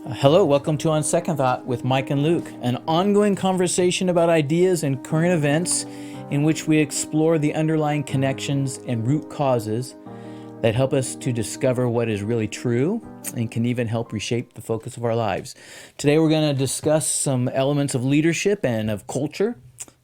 Hello, welcome to On Second Thought with Mike and Luke, an ongoing conversation about ideas and current events in which we explore the underlying connections and root causes that help us to discover what is really true and can even help reshape the focus of our lives. Today we're going to discuss some elements of leadership and of culture,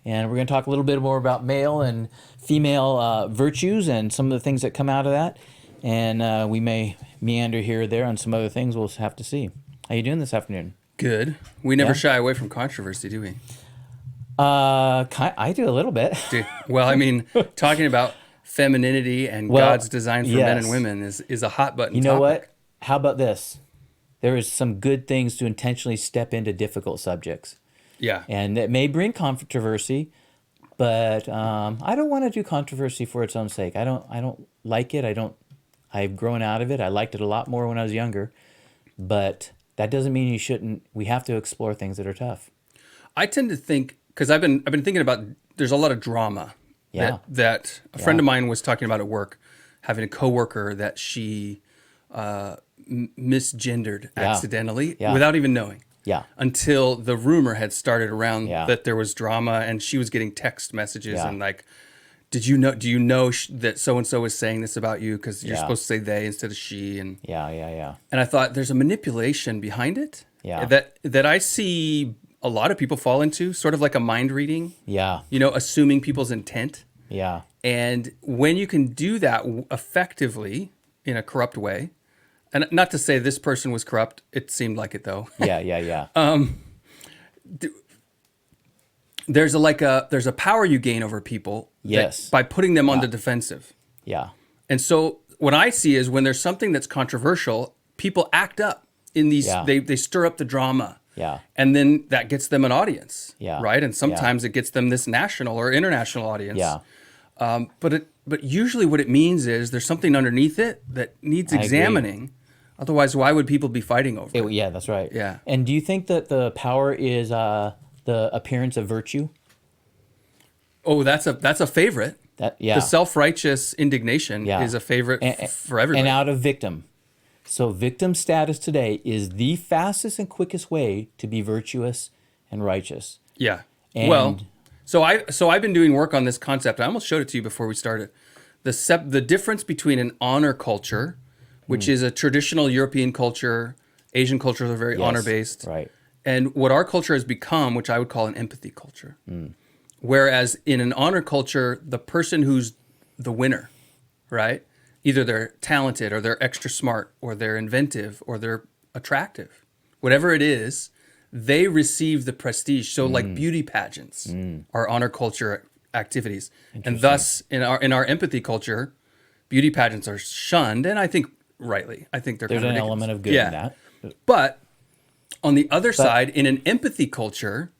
and we're going to talk a little bit more about male and female virtues and some of the things that come out of that, and we may meander here or there on some other things. We'll have to see. How you doing this afternoon? Good. We never shy away from controversy, do we? I do a little bit. Well, I mean, talking about femininity and God's design for men and women is a hot button topic. You know what? How about this? There is some good things to intentionally step into difficult subjects. Yeah. And it may bring controversy, but I don't want to do controversy for its own sake. I don't like it. I've grown out of it. I liked it a lot more when I was younger, but that doesn't mean you shouldn't. We have to explore things that are tough. I tend to think, because I've been thinking about, there's a lot of drama that a friend of mine was talking about at work, having a coworker that she misgendered accidentally without even knowing. Yeah. Until the rumor had started around that there was drama, and she was getting text messages and like, do you know that so-and-so is saying this about you? Because you're supposed to say they instead of she. And And I thought there's a manipulation behind it that I see a lot of people fall into, sort of like a mind reading. Yeah. You know, assuming people's intent. Yeah. And when you can do that effectively in a corrupt way, and not to say this person was corrupt, it seemed like it though. There's a power you gain over people by putting them on the defensive. Yeah. And so what I see is when there's something that's controversial, people act up in these, they stir up the drama. Yeah. And then that gets them an audience. Yeah. Right. And sometimes it gets them this national or international audience. Yeah. But usually what it means is there's something underneath it that needs examining. Otherwise, why would people be fighting over it? Yeah, that's right. Yeah. And do you think that the power is the appearance of virtue? Oh, that's a favorite. The self-righteous indignation is a favorite for everybody. And out of victim. So victim status today is the fastest and quickest way to be virtuous and righteous. Yeah. And so I've been doing work on this concept. I almost showed it to you before we started. The difference between an honor culture, which is a traditional European culture, Asian cultures are very honor-based. Right. And what our culture has become, which I would call an empathy culture. Whereas in an honor culture, the person who's the winner, right? Either they're talented or they're extra smart or they're inventive or they're attractive. Whatever it is, they receive the prestige. So like beauty pageants are honor culture activities. And thus in our empathy culture, beauty pageants are shunned. And I think rightly, I think there's an element of good in that. But on the other side, in an empathy culture,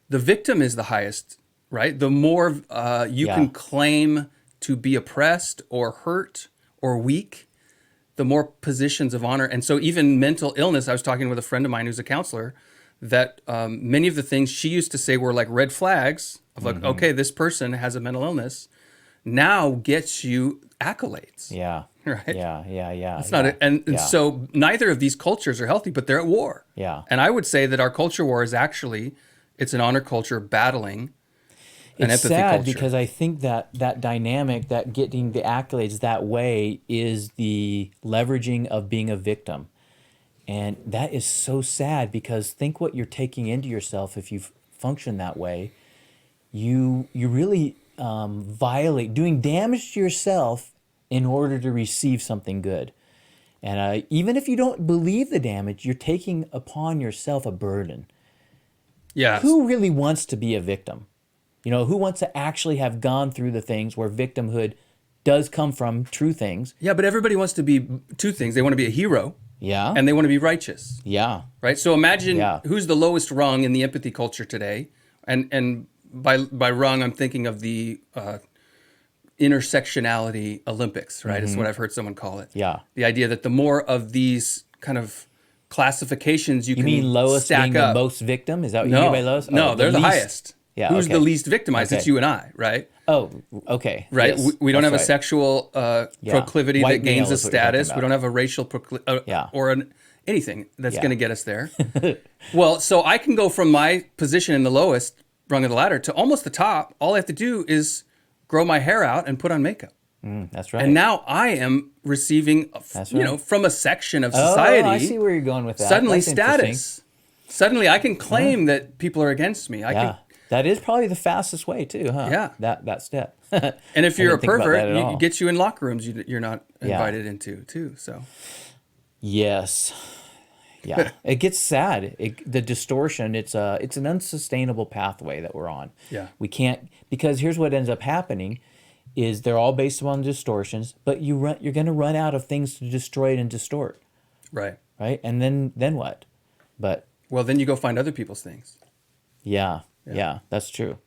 the victim is the highest, right? The more you can claim to be oppressed or hurt or weak, the more positions of honor. And so even mental illness, I was talking with a friend of mine who's a counselor, that many of the things she used to say were like red flags of like, okay, this person has a mental illness, now gets you accolades. Yeah. Right? Yeah. It's not and so neither of these cultures are healthy, but they're at war. Yeah. And I would say that our culture war is actually, it's an honor culture battling an empathy culture. It's sad because I think that dynamic, that getting the accolades that way is the leveraging of being a victim. And that is so sad because think what you're taking into yourself if you function that way. You really violate, doing damage to yourself in order to receive something good. And even if you don't believe the damage, you're taking upon yourself a burden. Yeah. Who really wants to be a victim? You know, who wants to actually have gone through the things where victimhood does come from true things? Yeah, but everybody wants to be two things. They want to be a hero. Yeah. And they want to be righteous. Yeah. Right? So imagine who's the lowest rung in the empathy culture today. And by rung, I'm thinking of the intersectionality Olympics, right? Is what I've heard someone call it. Yeah. The idea that the more of these kind of classifications you can mean lowest stack being up. The most victim? Is that what you mean by lowest? No, they're the highest. Yeah, who's the least victimized? It's you and I, right? Oh, okay. Right? Yes, we don't have a sexual proclivity that gains us status. We don't have a racial or an anything that's Yeah. going to get us there. Well, so I can go from my position in the lowest rung of the ladder to almost the top. All I have to do is grow my hair out and put on makeup. That's right. And now I am receiving, That's you right. know, from a section of society, Oh, I see where you're going with that. suddenly That's interesting. status. Suddenly I can claim that people are against me. I Yeah. can, That is probably the fastest way too, huh? Yeah. That step. and if I you're a didn't think about pervert, that at all. it gets you in locker rooms you're not Yeah. invited into too. So Yes. Yeah. It gets sad. The distortion, it's an unsustainable pathway that we're on. Yeah. We can't, because here's what ends up happening is they're all based upon distortions, but you're going to run out of things to destroy it and distort, right. right? And then what? But Well, then you go find other people's things. yeah, that's true.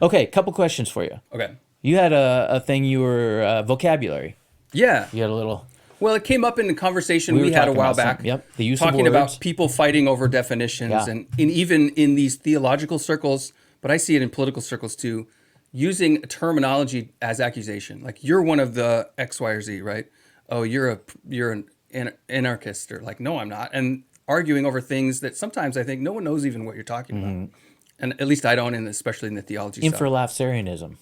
Okay, couple questions for you. Okay. You had a thing, you were vocabulary. Yeah. You had a little. Well, it came up in the conversation We we, were had a talking while about back. some- yep, the use of talking words. about people fighting over definitions, Yeah. and even in these theological circles, but I see it in political circles too, using terminology as accusation. Like, you're one of the X, Y, or Z, right? Oh, you're an anarchist, or like, no, I'm not, and arguing over things that sometimes I think no one knows even what you're talking about, and at least I don't, and especially in the theology stuff. Infralapsarianism.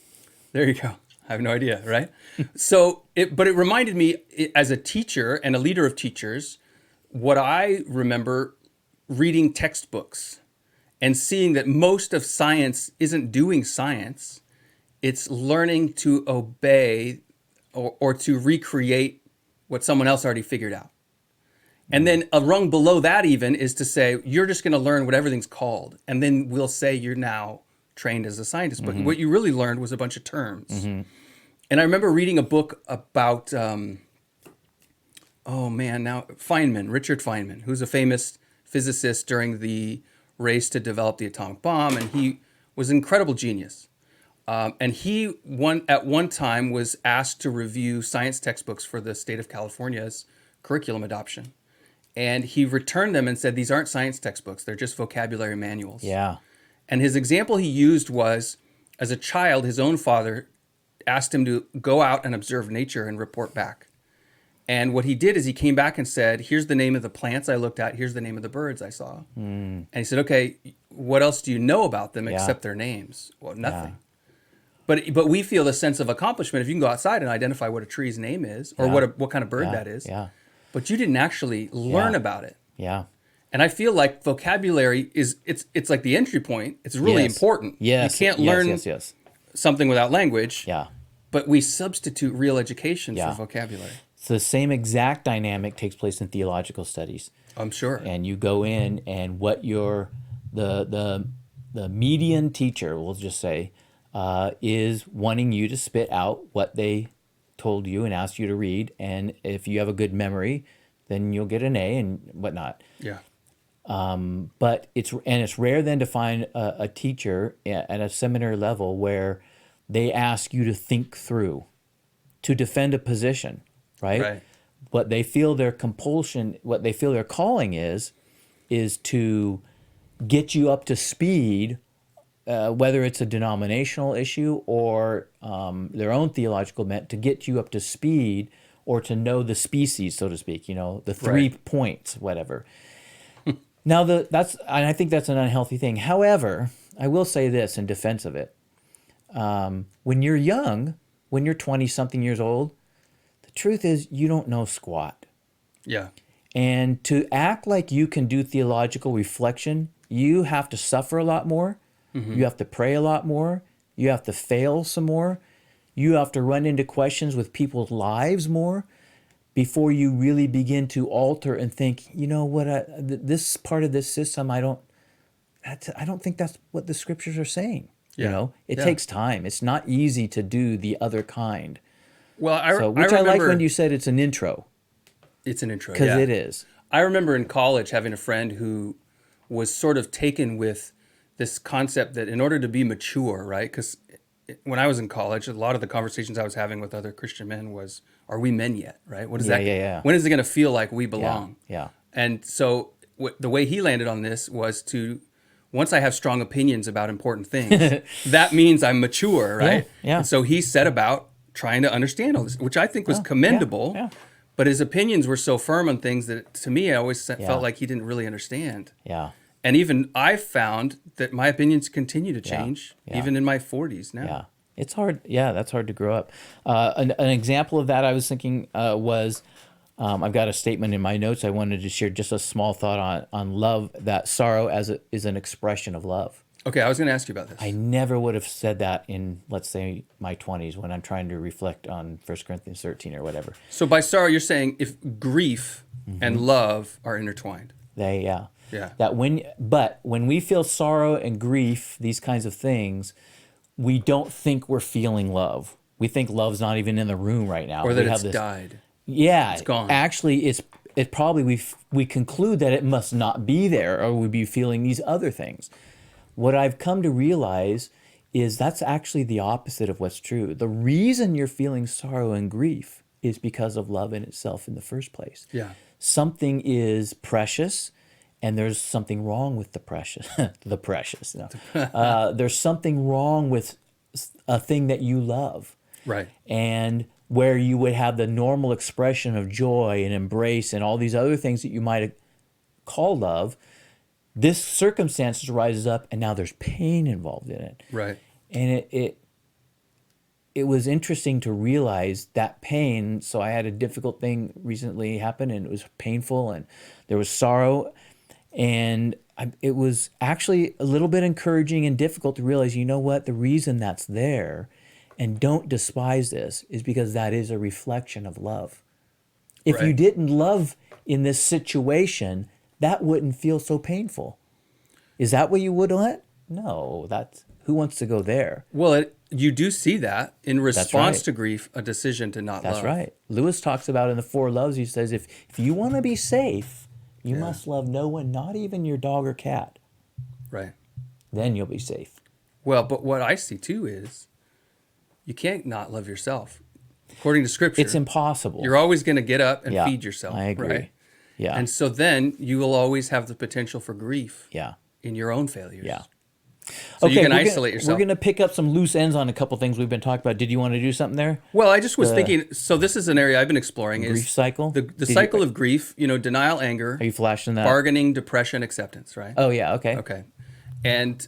There you go. I have no idea, right? But it reminded me, as a teacher and a leader of teachers, what I remember reading textbooks and seeing that most of science isn't doing science. It's learning to obey or to recreate what someone else already figured out. And then a rung below that even is to say, you're just going to learn what everything's called. And then we'll say you're now trained as a scientist. But what you really learned was a bunch of terms. And I remember reading a book about, Richard Feynman, who's a famous physicist during the race to develop the atomic bomb. And he was an incredible genius. And he at one time was asked to review science textbooks for the state of California's curriculum adoption. And he returned them and said, these aren't science textbooks. They're just vocabulary manuals. Yeah. And his example he used was, as a child, his own father asked him to go out and observe nature and report back. And what he did is he came back and said, here's the name of the plants I looked at. Here's the name of the birds I saw. And he said, okay, what else do you know about them except their names? Well, nothing. But we feel a sense of accomplishment if you can go outside and identify what a tree's name is or what kind of bird that is. Yeah. But you didn't actually learn about it. Yeah. And I feel like vocabulary it's like the entry point. It's really important. Yes. You can't learn Yes. something without language. Yeah. But we substitute real education Yeah. for vocabulary. So the same exact dynamic takes place in theological studies. I'm sure. And you go in, and what the median teacher, we'll just say, is wanting you to spit out what they told you and asked you to read. And if you have a good memory, then you'll get an A and whatnot. Yeah. But it's rare then to find a teacher at a seminary level where they ask you to think through, to defend a position, right? Right. What they feel their compulsion, what they feel their calling is to get you up to speed, whether it's a denominational issue or their own theological bent, to get you up to speed or to know the species, so to speak, the 3 points, whatever. Now, and I think that's an unhealthy thing. However, I will say this in defense of it. When you're young, when you're 20-something years old, the truth is you don't know squat. Yeah. And to act like you can do theological reflection, you have to suffer a lot more. You have to pray a lot more. You have to fail some more. You have to run into questions with people's lives more before you really begin to alter and think, you know what, this part of this system, I don't think that's what the scriptures are saying. Yeah. It takes time. It's not easy to do the other kind. Well, I like remember when you said it's an intro, it's an intro. because Yeah. it is. I remember in college having a friend who was sort of taken with this concept that in order to be mature, right? Because when I was in college, a lot of the conversations I was having with other Christian men was, are we men yet, right? What is that? Yeah. When is it going to feel like we belong? Yeah. And so the way he landed on this was to, once I have strong opinions about important things, that means I'm mature, right? Yeah. And so he set about trying to understand all this, which I think was commendable. Yeah. But his opinions were so firm on things that, to me, I always Yeah. felt like he didn't really understand. Yeah. And even I found that my opinions continue to change, Yeah. even in my 40s now. Yeah. It's hard. Yeah, that's hard to grow up. An example of that I was thinking was I've got a statement in my notes. I wanted to share just a small thought on love, that sorrow is an expression of love. Okay, I was going to ask you about this. I never would have said that in, let's say, my 20s when I'm trying to reflect on 1 Corinthians 13 or whatever. So by sorrow, you're saying if grief and love are intertwined. Yeah. Yeah. But when we feel sorrow and grief, these kinds of things, we don't think we're feeling love. We think love's not even in the room right now. Or that We it's have this, died. Yeah, It's gone. Actually, it probably we conclude that it must not be there, or we'd be feeling these other things. What I've come to realize is that's actually the opposite of what's true. The reason you're feeling sorrow and grief is because of love in itself in the first place. Yeah. Something is precious, and there's something wrong with the precious. The precious. No. There's something wrong with a thing that you love. Right. And where you would have the normal expression of joy and embrace and all these other things that you might call love, this circumstance rises up, and now there's pain involved in it. Right. And it was interesting to realize that pain. So I had a difficult thing recently happen, and it was painful, and there was sorrow, and it was actually a little bit encouraging and difficult to realize, you know what, the reason that's there, and don't despise this, is because that is a reflection of love. If you Right. didn't love in this situation, that wouldn't feel so painful. Is that what you would want? No, who wants to go there? Well, you do see that in response right. to grief, a decision to not That's love. right. Lewis talks about in the Four Loves, he says, if you want to be safe, you must love no one, not even your dog or cat. Right. Then you'll be safe. Well, but what I see too is you can't not love yourself. According to Scripture, It's impossible. you're always going to get up and Yeah, feed yourself. I agree. Right? Yeah. And so then you will always have the potential for grief Yeah. in your own failures. Yeah. So you can we're isolate gonna, yourself. We're going to pick up some loose ends on a couple things we've been talking about. Did you want to do something there? Well, I just was thinking, so this is an area I've been exploring. Grief is cycle? The cycle of grief, denial, anger, Are you flashing that? bargaining, depression, acceptance, right? Oh, yeah. Okay. Okay. And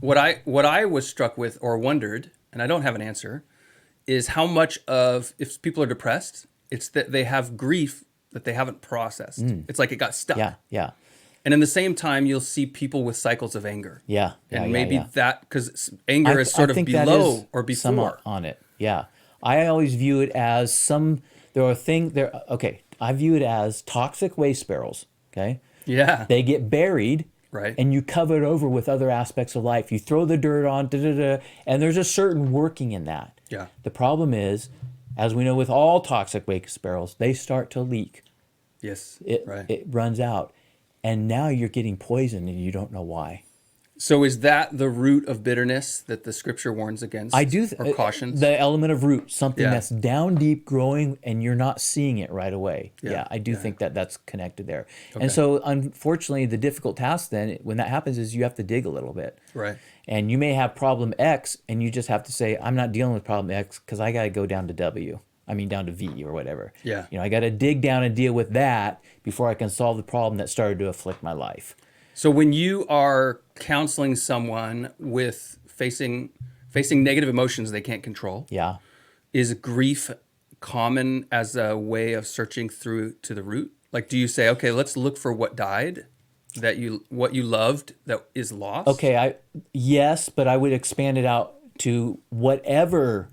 what I was struck with or wondered, and I don't have an answer, is how much of, if people are depressed, it's that they have grief that they haven't processed. It's like it got stuck. Yeah. Yeah. And in the same time, you'll see people with cycles of anger. Yeah. And yeah, maybe yeah. that, because anger is sort of think that below is or some before. on it. Yeah. I always view it as okay, I view it as toxic waste barrels, okay? Yeah. They get buried, Right. and you cover it over with other aspects of life. You throw the dirt on, and there's a certain working in that. Yeah. The problem is, as we know with all toxic waste barrels, they start to leak. Yes. It runs out, and now you're getting poisoned, and you don't know why. So is that the root of bitterness that the Scripture warns against? I do or cautions? the element of root, something Yeah. that's down deep, growing, and you're not seeing it right away. Yeah, I do yeah. think that's connected there. Okay. And so, unfortunately, the difficult task then, when that happens, is you have to dig a little bit. Right. And you may have problem X, and you just have to say, I'm not dealing with problem X because I got to go down to down to V or whatever. Yeah. I got to dig down and deal with that before I can solve the problem that started to afflict my life. So when you are counseling someone with facing negative emotions they can't control, Yeah. is grief common as a way of searching through to the root? Like, do you say, okay, let's look for what died, what you loved that is lost? Okay, yes, but I would expand it out to what I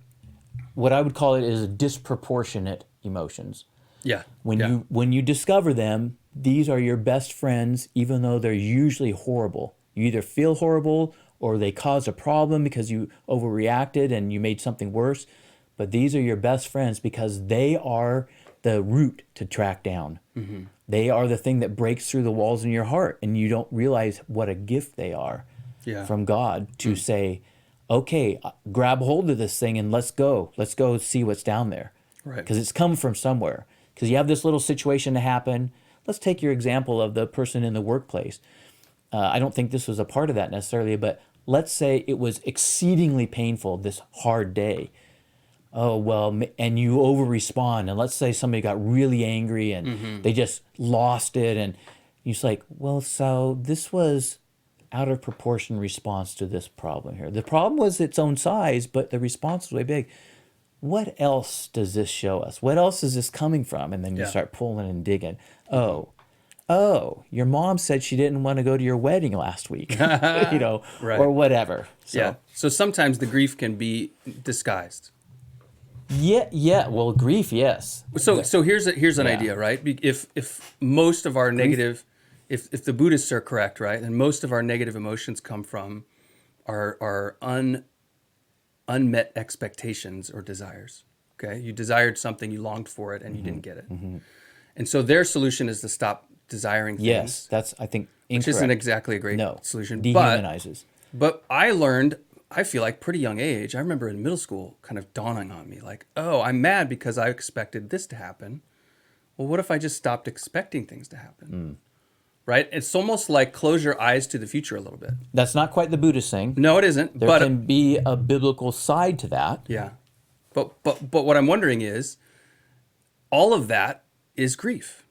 would call it is disproportionate emotions. Yeah. When you discover them, these are your best friends, even though they're usually horrible. You either feel horrible or they caused a problem because you overreacted and you made something worse. But these are your best friends because they are the root to track down. Mm-hmm. They are the thing that breaks through the walls in your heart, and you don't realize what a gift they are from God to say, okay, grab hold of this thing and let's go see what's down there. Right. Because it's come from somewhere. Because you have this little situation to happen. Let's take your example of the person in the workplace. I don't think this was a part of that necessarily, but let's say it was exceedingly painful, this hard day. oh, well, and you over respond. And let's say somebody got really angry and they just lost it. And you're just like, well, so this was out of proportion response to this problem here. The problem was its own size, but the response was way big. What else does this show us? What else is this coming from? And then you Yeah. start pulling and digging. Oh, your mom said she didn't want to go to your wedding last week, Right. or whatever. So, Yeah. So sometimes the grief can be disguised. yeah. Well, grief, yes. So here's an idea, right? If most of our negative, if the Buddhists are correct, right, then most of our negative emotions come from our unmet expectations or desires. Okay, you desired something, you longed for it, and you didn't get it. And so their solution is to stop desiring things. Yes, that's, I think, incorrect. Which isn't exactly a great No, solution. dehumanizes. But I learned, I feel like pretty young age, I remember in middle school kind of dawning on me like, oh, I'm mad because I expected this to happen. Well, what if I just stopped expecting things to happen? Right? It's almost like close your eyes to the future a little bit. That's not quite the Buddhist thing. No, it isn't. There but can be a biblical side to that. yeah. But what I'm wondering is, all of that is grief.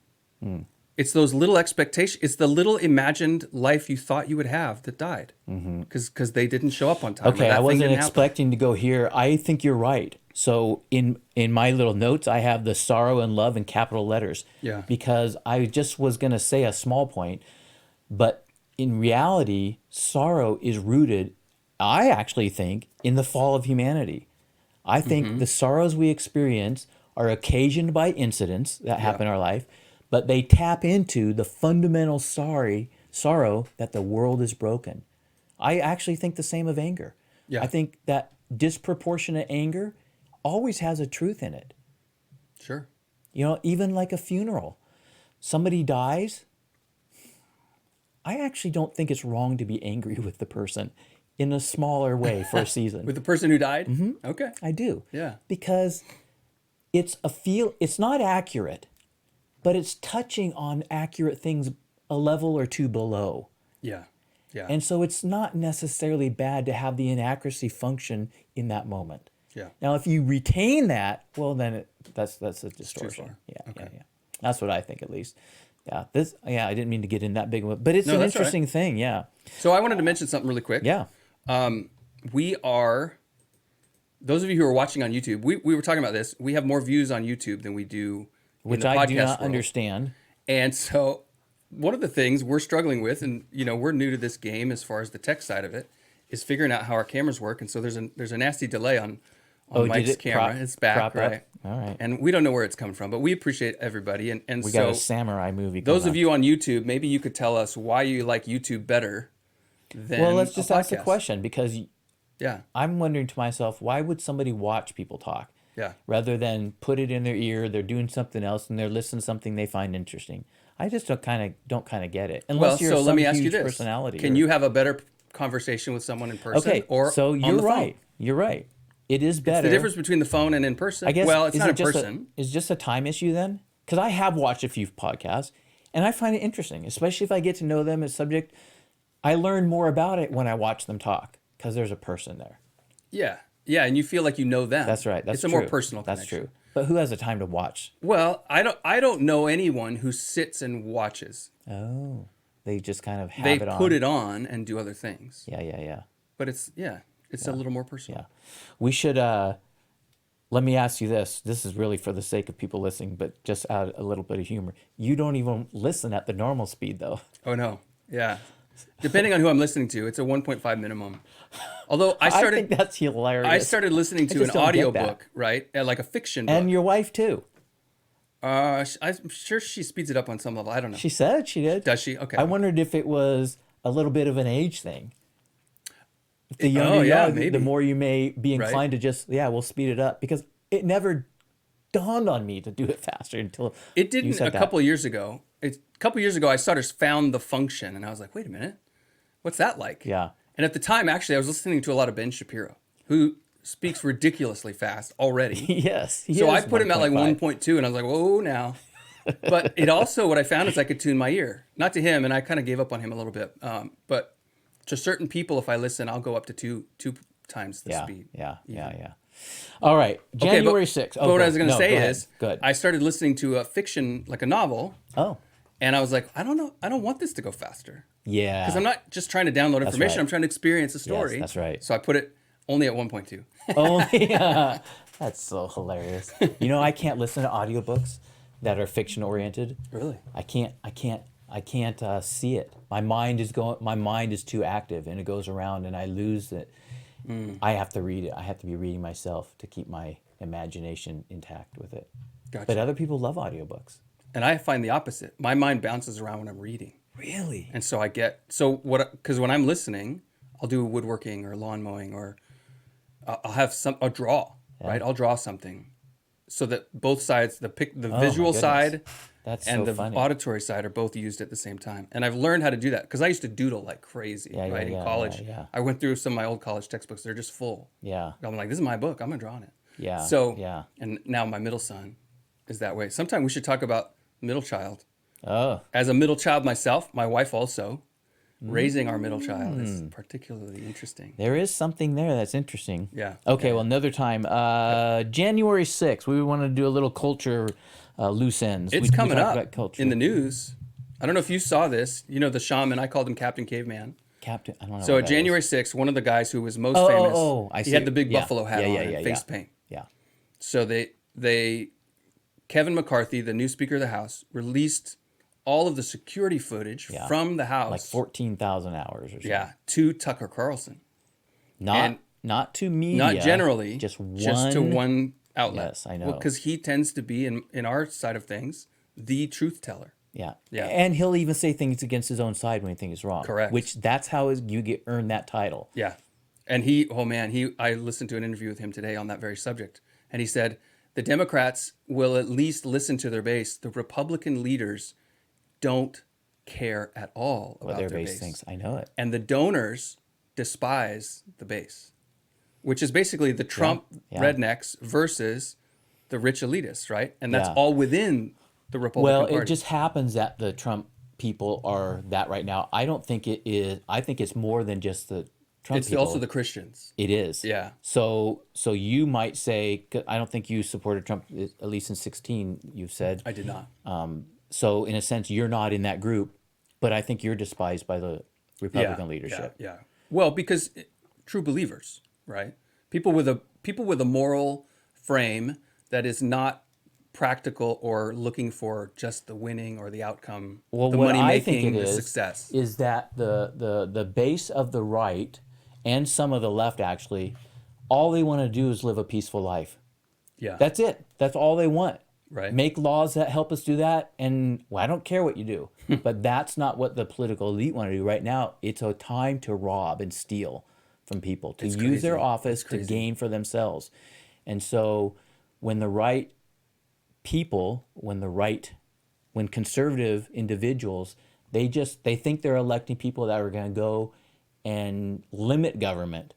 It's those little expectations. It's the little imagined life you thought you would have that died because they didn't show up on time. or Okay, that I thing wasn't didn't happen. expecting to go here. I think you're right. So in my little notes, I have the sorrow and love in capital letters. Yeah. Because I just was going to say a small point, but in reality, sorrow is rooted, I actually think, in the fall of humanity. I think the sorrows we experience are occasioned by incidents that happen in our life, but they tap into the fundamental sorrow that the world is broken. I actually think the same of anger. Yeah. I think that disproportionate anger always has a truth in it. Sure. Even like a funeral. Somebody dies. I actually don't think it's wrong to be angry with the person in a smaller way for a season. With the person who died? Okay. I do. Yeah. Because it's not accurate, but it's touching on accurate things a level or two below. Yeah. Yeah. And so it's not necessarily bad to have the inaccuracy function in that moment. Yeah. Now, if you retain that, well, then that's a distortion. far. Yeah. That's what I think, at least. Yeah. I didn't mean to get in that big one, but it's No, an that's all right. interesting thing. Yeah. So I wanted to mention something really quick. Yeah. We are, those of you who are watching on YouTube, we were talking about this. We have more views on YouTube than we do Which in the podcast I do not world. understand. And so one of the things we're struggling with, and we're new to this game as far as the tech side of it, is figuring out how our cameras work. And so there's a nasty delay on Did Mike's it camera. It's back, crop up? right? All right. And we don't know where it's coming from, but we appreciate everybody. And We so got a samurai movie. those coming of up. you on YouTube, maybe you could tell us why you like YouTube better than Well, let's a just ask the podcast. question, because Yeah. I'm wondering to myself, why would somebody watch people talk Yeah. rather than put it in their ear? They're doing something else and they're listening to something they find interesting. I just don't kind of get it. Unless Well, you're so some let me ask you huge this. personality. Can you have a better conversation with someone in person Okay, or so on you're the phone? right. You're right. It is better. It's the difference between the phone and in person. I guess. Well, it's is not it in just person. Is just a time issue then? Because I have watched a few podcasts and I find it interesting, especially if I get to know them as subject. I learn more about it when I watch them talk because there's a person there. Yeah. Yeah, and you feel like you know them. That's right. That's it's a true. more personal That's connection. true. But who has the time to watch? Well, I don't know anyone who sits and watches. Oh, they just kind of have They it on. put it on and do other things. Yeah. But it's a little more personal. Yeah. We should, let me ask you this. This is really for the sake of people listening, but just add a little bit of humor. You don't even listen at the normal speed, though. Oh no. Yeah. Depending on who I'm listening to, it's a 1.5 minimum. Although I I think that's hilarious. started listening to just an don't get audiobook, right? Like a fiction book. And your wife, too. I'm sure she speeds it up on some level. I don't know. She said she did. Does she? Okay. I wondered if it was a little bit of an age thing. If the younger you yeah, are, maybe. the more you may be Right. inclined to just, we'll speed it up. Because it never dawned on me to do it faster until It you didn't said a that. couple of years ago. A couple of years ago, I sort of found the function, and I was like, wait a minute, what's that like? Yeah. And at the time, actually, I was listening to a lot of Ben Shapiro, who speaks ridiculously fast already. Yes. he So I is put him at like 1.5. 1.2, and I was like, whoa, now. But it also, what I found is I could tune my ear. Not to him, and I kind of gave up on him a little bit. But to certain people, if I listen, I'll go up to two times the speed. Yeah. All right, Okay, January 6th. but what I was going to say go ahead. is, Go ahead. I started listening to a fiction, like a novel, Oh, and I was like, I don't know, I don't want this to go faster. yeah. Because I'm not just trying to download information, right. I'm trying to experience a story. that's right. So I put it only at 1.2. Only, that's so hilarious. You know, I can't listen to audiobooks that are fiction oriented. Really? I can't see it. My mind is too active, and it goes around, and I lose it. I have to read it. I have to be reading myself to keep my imagination intact with it. Gotcha. But other people love audiobooks. And I find the opposite. My mind bounces around when I'm reading. Really? And so because when I'm listening, I'll do woodworking or lawn mowing, or I'll draw, right? I'll draw something so that both sides, the visual side That's and so the funny. auditory side, are both used at the same time. And I've learned how to do that because I used to doodle like crazy, right? In college, I went through some of my old college textbooks. They're just full. Yeah. I'm like, this is my book. I'm going to draw on it. Yeah. So, yeah. and now my middle son is that way. Sometime we should talk about middle child. Oh. As a middle child myself, my wife also, raising our middle child is particularly interesting. There is something there that's interesting. Yeah. Okay, well, another time. January 6th, we want to do a little culture loose ends. It's We coming talked up about culture. in the news. I don't know if you saw this. You know, the shaman, I called him Captain Caveman. Captain, I don't know. So what that January is. 6th, one of the guys who was most famous, I see. he had the big Yeah. buffalo hat Yeah, on yeah, and yeah, face yeah. paint. Yeah. So Kevin McCarthy, the new Speaker of the House, released all of the security footage from the House. Like 14,000 hours or something. Yeah, to Tucker Carlson. Not to media. Not generally, Just to one. one outlet. Yes, I know. Because he tends to be, in our side of things, the truth teller. Yeah. Yeah. And he'll even say things against his own side when he thinks it's wrong. Correct. Which that's how you earn that title. Yeah. And I listened to an interview with him today on that very subject. And he said, the Democrats will at least listen to their base. The Republican leaders don't care at all about What their their base base. thinks. I know it. And the donors despise the base, which is basically the Trump rednecks versus the rich elitists, right? And that's all within the Republican Party. It just happens that the Trump people are that right now. I don't think it is. I think it's more than just the Trump people. It's also the Christians. It is. Yeah. So you might say, 'cause I don't think you supported Trump, at least in 2016, you've said. I did not. So in a sense, you're not in that group, but I think you're despised by the Republican leadership. Yeah. Well, because true believers, right? People with a moral frame that is not practical or looking for just the winning or the outcome, the what money I think making, it the is, success. is that the base of the right and some of the left actually, all they want to do is live a peaceful life. Yeah. That's it. That's all they want. Right. Make laws that help us do that, and I don't care what you do. But that's not what the political elite want to do right now. It's a time to rob and steal from people, to use their office to gain for themselves. And so when the right people, when conservative individuals, they think they're electing people that are going to go and limit government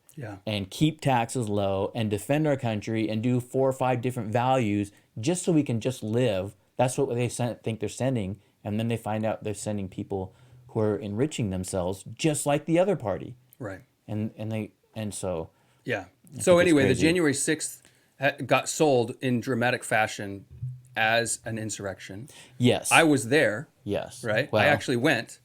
and keep taxes low and defend our country and do 4 or 5 different values just so we can just live. That's what they think they're sending. And then they find out they're sending people who are enriching themselves just like the other party. Right. And so. Yeah. So anyway, the crazy. January 6th got sold in dramatic fashion as an insurrection. Yes. I was there. Yes. Right? Well, I actually went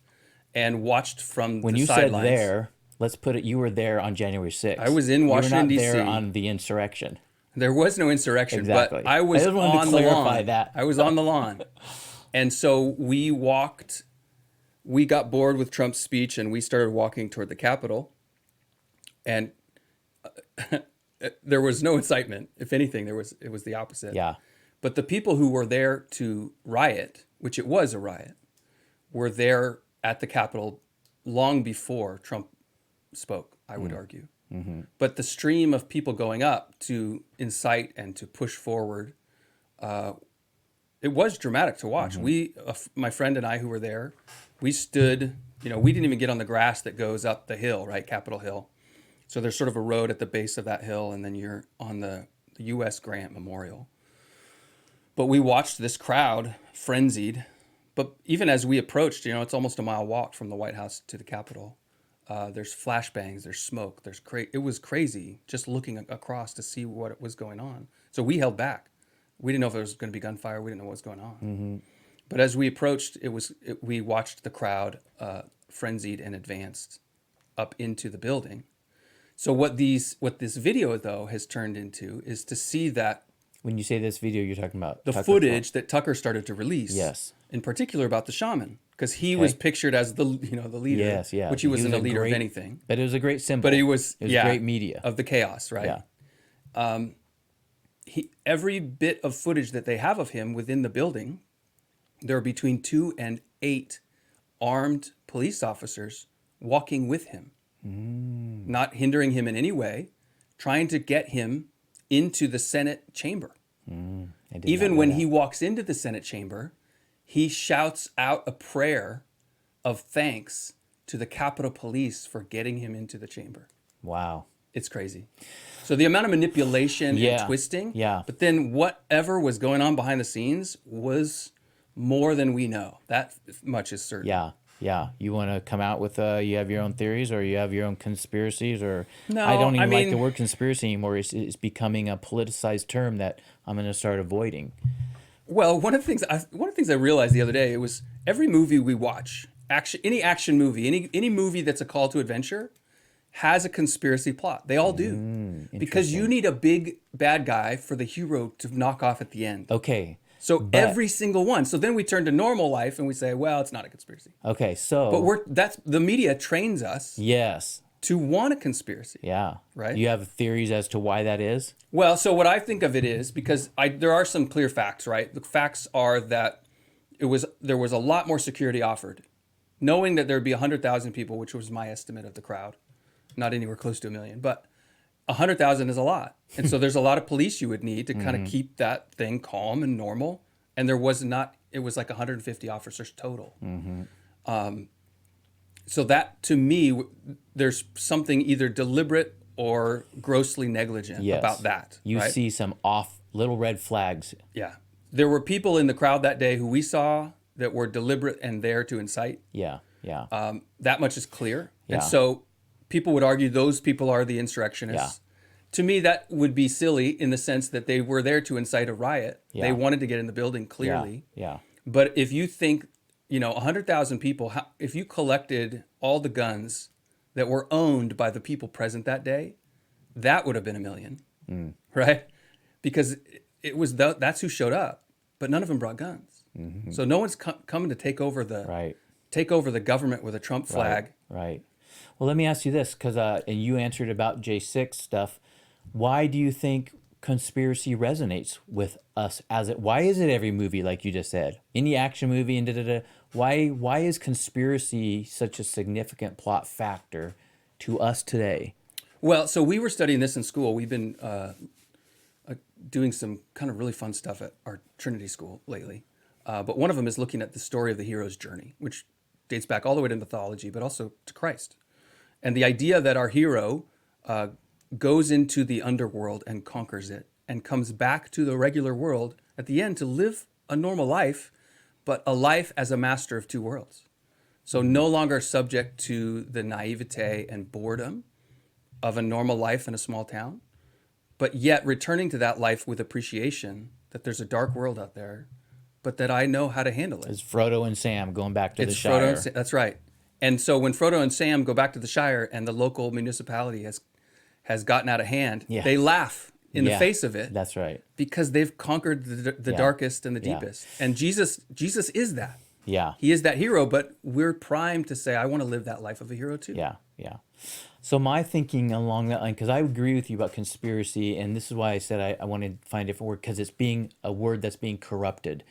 and watched from when the you sidelines. said there, let's put it, you were there on January 6th. I was in Washington, you were not D.C. there on the insurrection. There was no insurrection, Exactly. but I was just wanted to on the clarify lawn. that. I was on the lawn. And so we got bored with Trump's speech and we started walking toward the Capitol. And there was no incitement. If anything, it was the opposite. Yeah. But the people who were there to riot, which it was a riot, were there at the Capitol long before Trump spoke, I would argue. Mm-hmm. But the stream of people going up to incite and to push forward, it was dramatic to watch. Mm-hmm. My friend and I who were there, we stood, we didn't even get on the grass that goes up the hill, right, Capitol Hill. So there's sort of a road at the base of that hill, and then you're on the U.S. Grant Memorial. But we watched this crowd frenzied. But even as we approached, it's almost a mile walk from the White House to the Capitol. There's flashbangs. There's smoke. It was crazy just looking across to see what was going on. So we held back. We didn't know if there was going to be gunfire. We didn't know what was going on. Mm-hmm. But as we approached, we watched the crowd frenzied and advanced up into the building. So what this video though has turned into is to see that When you say this video, you're talking about the Tucker footage that Tucker started to release. Yes. In particular about the shaman, because he was pictured as the leader. Yes, yeah. Which he wasn't was a leader of anything. But it was a great symbol. But it was great media of the chaos, right? Yeah. Every bit of footage that they have of him within the building, there are between 2 and 8 armed police officers walking with him, not hindering him in any way, trying to get him into the Senate chamber. Even when he walks into the Senate chamber, he shouts out a prayer of thanks to the Capitol Police for getting him into the chamber. Wow. It's crazy. So the amount of manipulation and twisting, but then whatever was going on behind the scenes was more than we know. That much is certain. Yeah. Yeah. You want to come out with, you have your own theories or you have your own conspiracies or No, I don't even I like mean- the word conspiracy anymore. It's becoming a politicized term that I'm going to start avoiding. Well, one of the things I realized the other day, it was every movie we watch, any action movie, any movie that's a call to adventure, has a conspiracy plot. They all do, because you need a big bad guy for the hero to knock off at the end. Okay. So every single one. So then we turn to normal life and we say, well, it's not a conspiracy. Okay. So. But the media trains us Yes. to want a conspiracy. Yeah. Right? You have theories as to why that is? Well, so what I think of it is, because there are some clear facts, right? The facts are that there was a lot more security offered, knowing that there'd be 100,000 people, which was my estimate of the crowd, not anywhere close to 1 million, but 100,000 is a lot. And so there's a lot of police you would need to kind of keep that thing calm and normal. And it was like 150 officers total. So that, to me, there's something either deliberate or grossly negligent about that. You right? see some little red flags. Yeah. There were people in the crowd that day who we saw that were deliberate and there to incite. Yeah. Yeah. That much is clear. Yeah. And so people would argue those people are the insurrectionists. To me, that would be silly in the sense that they were there to incite a riot. Yeah. They wanted to get in the building clearly. Yeah. But if you think, 100,000 people, if you collected all the guns that were owned by the people present that day, that would have been 1 million, right? Because that's who showed up, but none of them brought guns. So no one's coming to take over the government with a Trump flag. Right. Well, let me ask you this, because and you answered about J6 stuff. Why do you think conspiracy resonates with us why is it every movie, like you just said, any action movie and why is conspiracy such a significant plot factor to us today? Well, so we were studying this in school. We've been doing some kind of really fun stuff at our Trinity school lately. But one of them is looking at the story of the hero's journey, which dates back all the way to mythology, but also to Christ. And the idea that our hero goes into the underworld and conquers it and comes back to the regular world at the end to live a normal life, but a life as a master of two worlds. So no longer subject to the naivete and boredom of a normal life in a small town, but yet returning to that life with appreciation that there's a dark world out there, but that I know how to handle it. It's Frodo and Sam going back to the Shire. Frodo and Sam, that's right. And so when Frodo and Sam go back to the Shire and the local municipality has gotten out of hand, they laugh in the face of it. That's right. Because they've conquered the darkest and the deepest. And Jesus is that. Yeah. He is that hero, but we're primed to say, I want to live that life of a hero too. Yeah. So my thinking along that line, because I agree with you about conspiracy, and this is why I said I wanted to find a different word, because it's being a word that's being corrupted,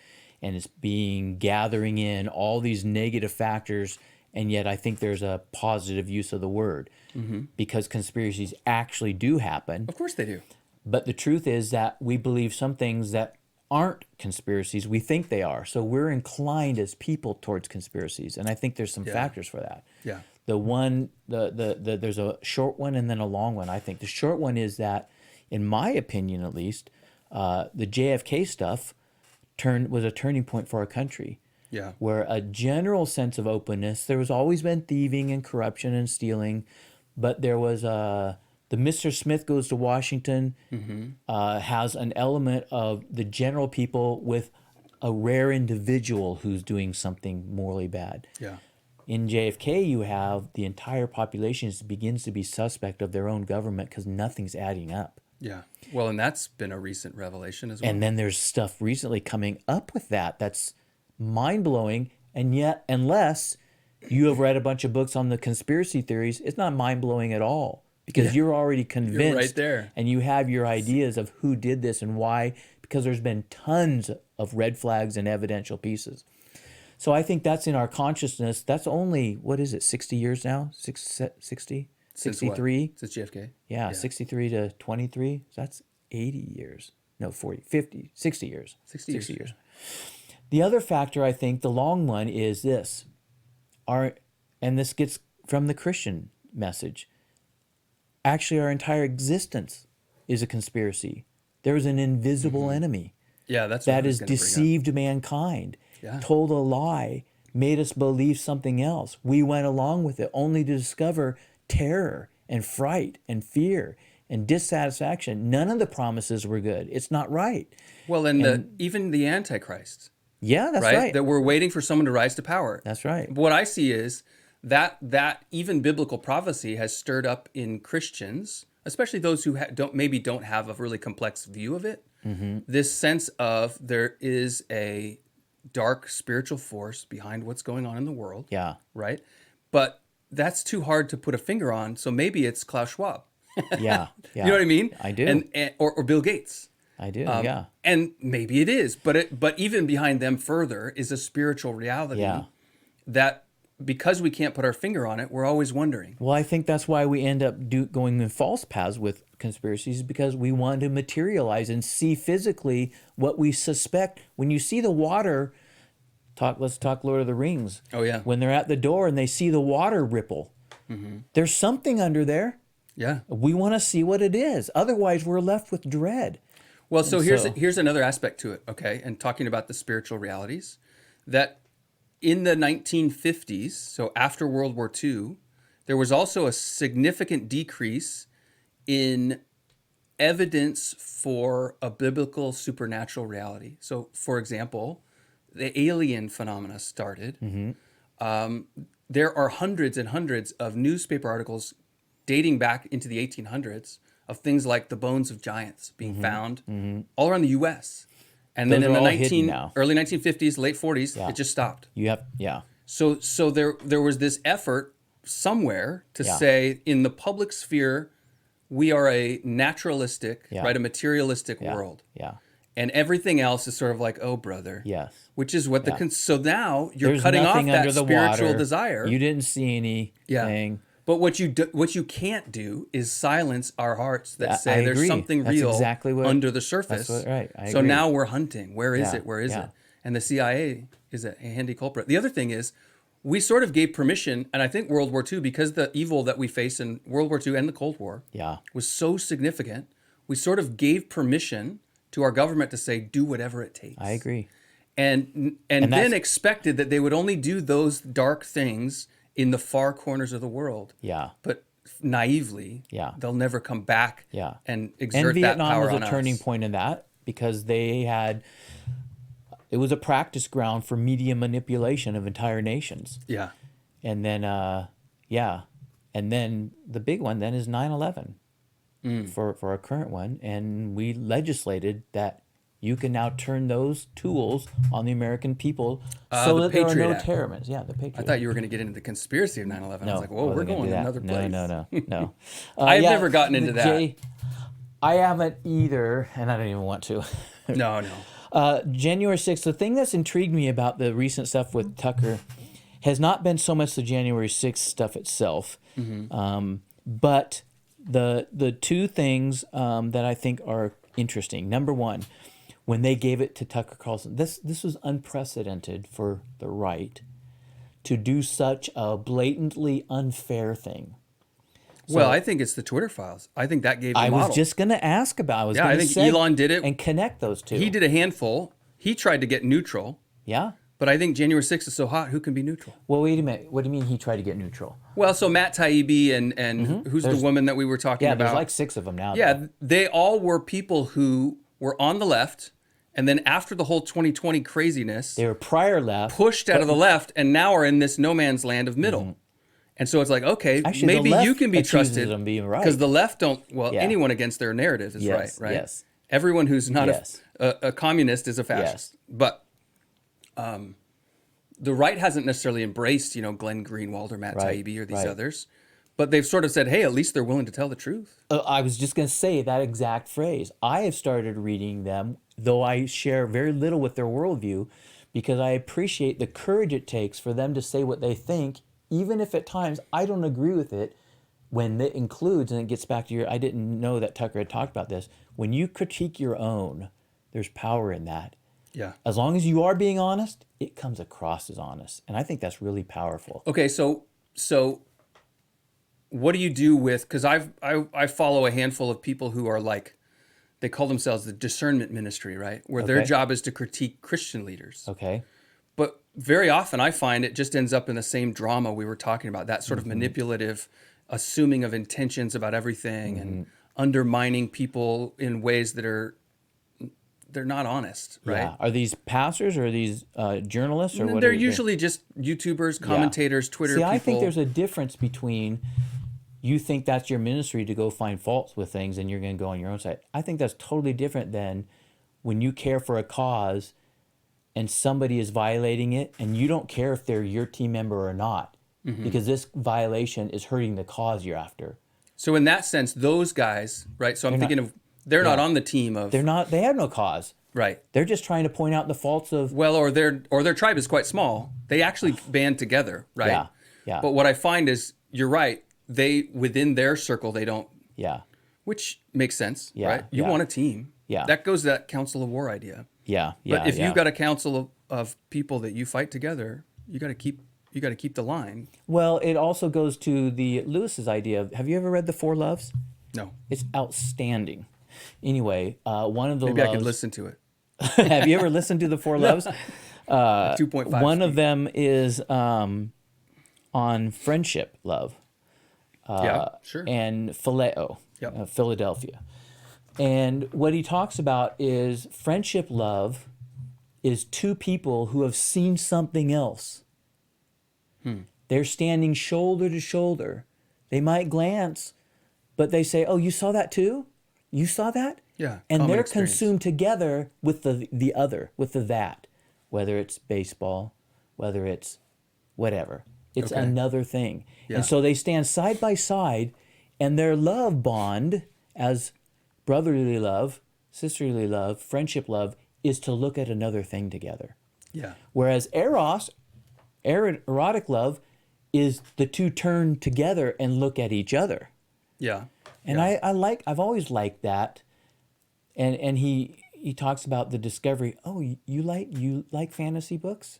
and it's gathering in all these negative factors, and yet I think there's a positive use of the word, because conspiracies actually do happen. Of course they do. But the truth is that we believe some things that aren't conspiracies, we think they are. So we're inclined as people towards conspiracies, and I think there's some factors for that. Yeah. There's a short one and then a long one. I think the short one is that, in my opinion at least, the JFK stuff was a turning point for our country. Yeah. where a general sense of openness, there was always been thieving and corruption and stealing, but there was the Mr. Smith Goes to Washington has an element of the general people with a rare individual who's doing something morally bad. Yeah. In JFK, you have the entire population begins to be suspect of their own government because nothing's adding up. Yeah. Well, and that's been a recent revelation as well. And then there's stuff recently coming up with that's mind-blowing. And yet, unless you have read a bunch of books on the conspiracy theories, it's not mind-blowing at all because you're already convinced. You're right there. And you have your ideas of who did this and why, because there's been tons of red flags and evidential pieces. So I think that's in our consciousness. That's only, what is it, 60 years now? 60? 63? Since JFK? Yeah, 63 to 23. That's 80 years. No, 40, 50, 60 years. 60 years. The other factor, I think, the long one, is this. And this gets from the Christian message. Actually, our entire existence is a conspiracy. There is an invisible enemy. Yeah, that's what that I was has gonna bring up. deceived mankind, Yeah. told a lie, made us believe something else. We went along with it only to discover terror and fright and fear and dissatisfaction. None of the promises were good. It's not right. Well, and even the Antichrist, Yeah, that's right. That we're waiting for someone to rise to power. That's right. What I see is that even biblical prophecy has stirred up in Christians, especially those who don't have a really complex view of it, this sense of there is a dark spiritual force behind what's going on in the world. Yeah. Right? But that's too hard to put a finger on, so maybe it's Klaus Schwab. Yeah. You know what I mean? I do. Or Bill Gates. I do, yeah. And maybe it is, but even behind them further is a spiritual reality that, because we can't put our finger on it, we're always wondering. Well, I think that's why we end up going in false paths with conspiracies, because we want to materialize and see physically what we suspect. When you see the water, let's talk Lord of the Rings. Oh, yeah. When they're at the door and they see the water ripple, there's something under there. Yeah. We want to see what it is. Otherwise, we're left with dread. Well, so here's another aspect to it, okay? And talking about the spiritual realities, that in the 1950s, so after World War II, there was also a significant decrease in evidence for a biblical supernatural reality. So, for example, the alien phenomena started. There are hundreds and hundreds of newspaper articles dating back into the 1800s of things like the bones of giants being found all around the U.S. And Those then in are the all hidden now. early 1950s, late 40s, it just stopped. So there was this effort somewhere to say, in the public sphere, we are a naturalistic, right, a materialistic world. And everything else is sort of like, oh, brother. Yes. Which is what so now you're There's cutting off nothing that under the spiritual water. desire. You didn't see anything. But what you can't do is silence our hearts that I say there's agree. something That's real exactly under the surface. That's right. I So agree. now we're hunting. Where is it? Where is Yeah. it? And the CIA is a handy culprit. The other thing is, we sort of gave permission, and I think World War II, because the evil that we face in World War II and the Cold War was so significant, we sort of gave permission to our government to say, do whatever it takes. I agree. And then expected that they would only do those dark things in the far corners of the world. Yeah. But naively, they'll never come back and exert that Vietnam power was on a turning us. point in that, because it was a practice ground for media manipulation of entire nations. Yeah. And then, and then the big one then is 9/11 for our current one. And we legislated that you can now turn those tools on the American people so the that there are Patriot no Act. terrorists. Yeah, the Patriot I thought you were going to get into the conspiracy of 9/11. I was like, whoa, I we're wasn't gonna going do that. another place. No. I've never gotten into that. I haven't either, and I don't even want to. No. January 6th, the thing that's intrigued me about the recent stuff with Tucker has not been so much the January 6th stuff itself, but the two things that I think are interesting. Number one, when they gave it to Tucker Carlson, this was unprecedented for the right to do such a blatantly unfair thing. Well, I think it's the Twitter files. I think that gave the model. I was just going to ask about. I think Elon did it and connect those two. He did a handful. He tried to get neutral. Yeah. But I think January 6th is so hot, who can be neutral? Well, wait a minute. What do you mean he tried to get neutral? Well, so Matt Taibbi and who's the woman that we were talking Yeah, about? there's like 6 of them now. Yeah, though. they all were people who were on the left, and then after the whole 2020 craziness, They were prior left. pushed out of the left, and now are in this no man's land of middle. And so it's like, okay, Actually, the maybe left you can be accuses trusted them being right. because the left don't. Well, Yeah. anyone against their narrative is Yes, right? yes. Everyone who's not Yes. a communist is a fascist. But the right hasn't necessarily embraced, Glenn Greenwald or Matt Right, Taibbi or these right. others, but they've sort of said, hey, at least they're willing to tell the truth. I was just going to say that exact phrase. I have started reading them, though I share very little with their worldview, because I appreciate the courage it takes for them to say what they think, even if at times I don't agree with it, when it includes, and it gets back to I didn't know that Tucker had talked about this, when you critique your own, there's power in that. Yeah. As long as you are being honest, it comes across as honest. And I think that's really powerful. Okay, so what do you do with, because I follow a handful of people who are like, they call themselves the discernment ministry, right? Where their Okay. job is to critique Christian leaders. Okay. But very often I find it just ends up in the same drama we were talking about, that sort of manipulative, assuming of intentions about everything and undermining people in ways that they're not honest, right? Yeah. Are these pastors or are these journalists or what? They're are they? usually just YouTubers, commentators, Twitter See, people. I think there's a difference between you think that's your ministry to go find faults with things and you're going to go on your own side. I think that's totally different than when you care for a cause and somebody is violating it and you don't care if they're your team member or not because this violation is hurting the cause you're after. So in that sense, those guys, right? So I'm thinking of, they're not on the team of, They're not, they have no cause. right? They're just trying to point out the faults of, Well, or their tribe is quite small. They actually band together, right? Yeah, yeah. But what I find is, you're right. They, within their circle, they don't, yeah, which makes sense, Yeah, right? You yeah. want a team. Yeah. That goes to that council of war idea. yeah. But if yeah. you've got a council of people that you fight together, you got to keep the line. Well, it also goes to the Lewis's idea of, have you ever read The Four Loves? No. It's outstanding. Anyway, one of the Maybe loves. I could listen to it. Have you ever listened to The Four Loves? 2.5. One of them is on friendship love. Yeah, sure. And phileo, Yep. Philadelphia. And what he talks about is friendship love is two people who have seen something else. They're standing shoulder to shoulder. They might glance, but they say, "Oh, you saw that too? You saw that?" Yeah, And common they're experience. consumed together with the other, with the that, whether it's baseball, whether it's whatever. It's Okay. another thing. Yeah. And so they stand side by side, and their love bond as brotherly love, sisterly love, friendship love is to look at another thing together. Yeah. Whereas erotic love is the two turn together and look at each other. Yeah. And I've always liked that. And he talks about the discovery, oh, you like fantasy books?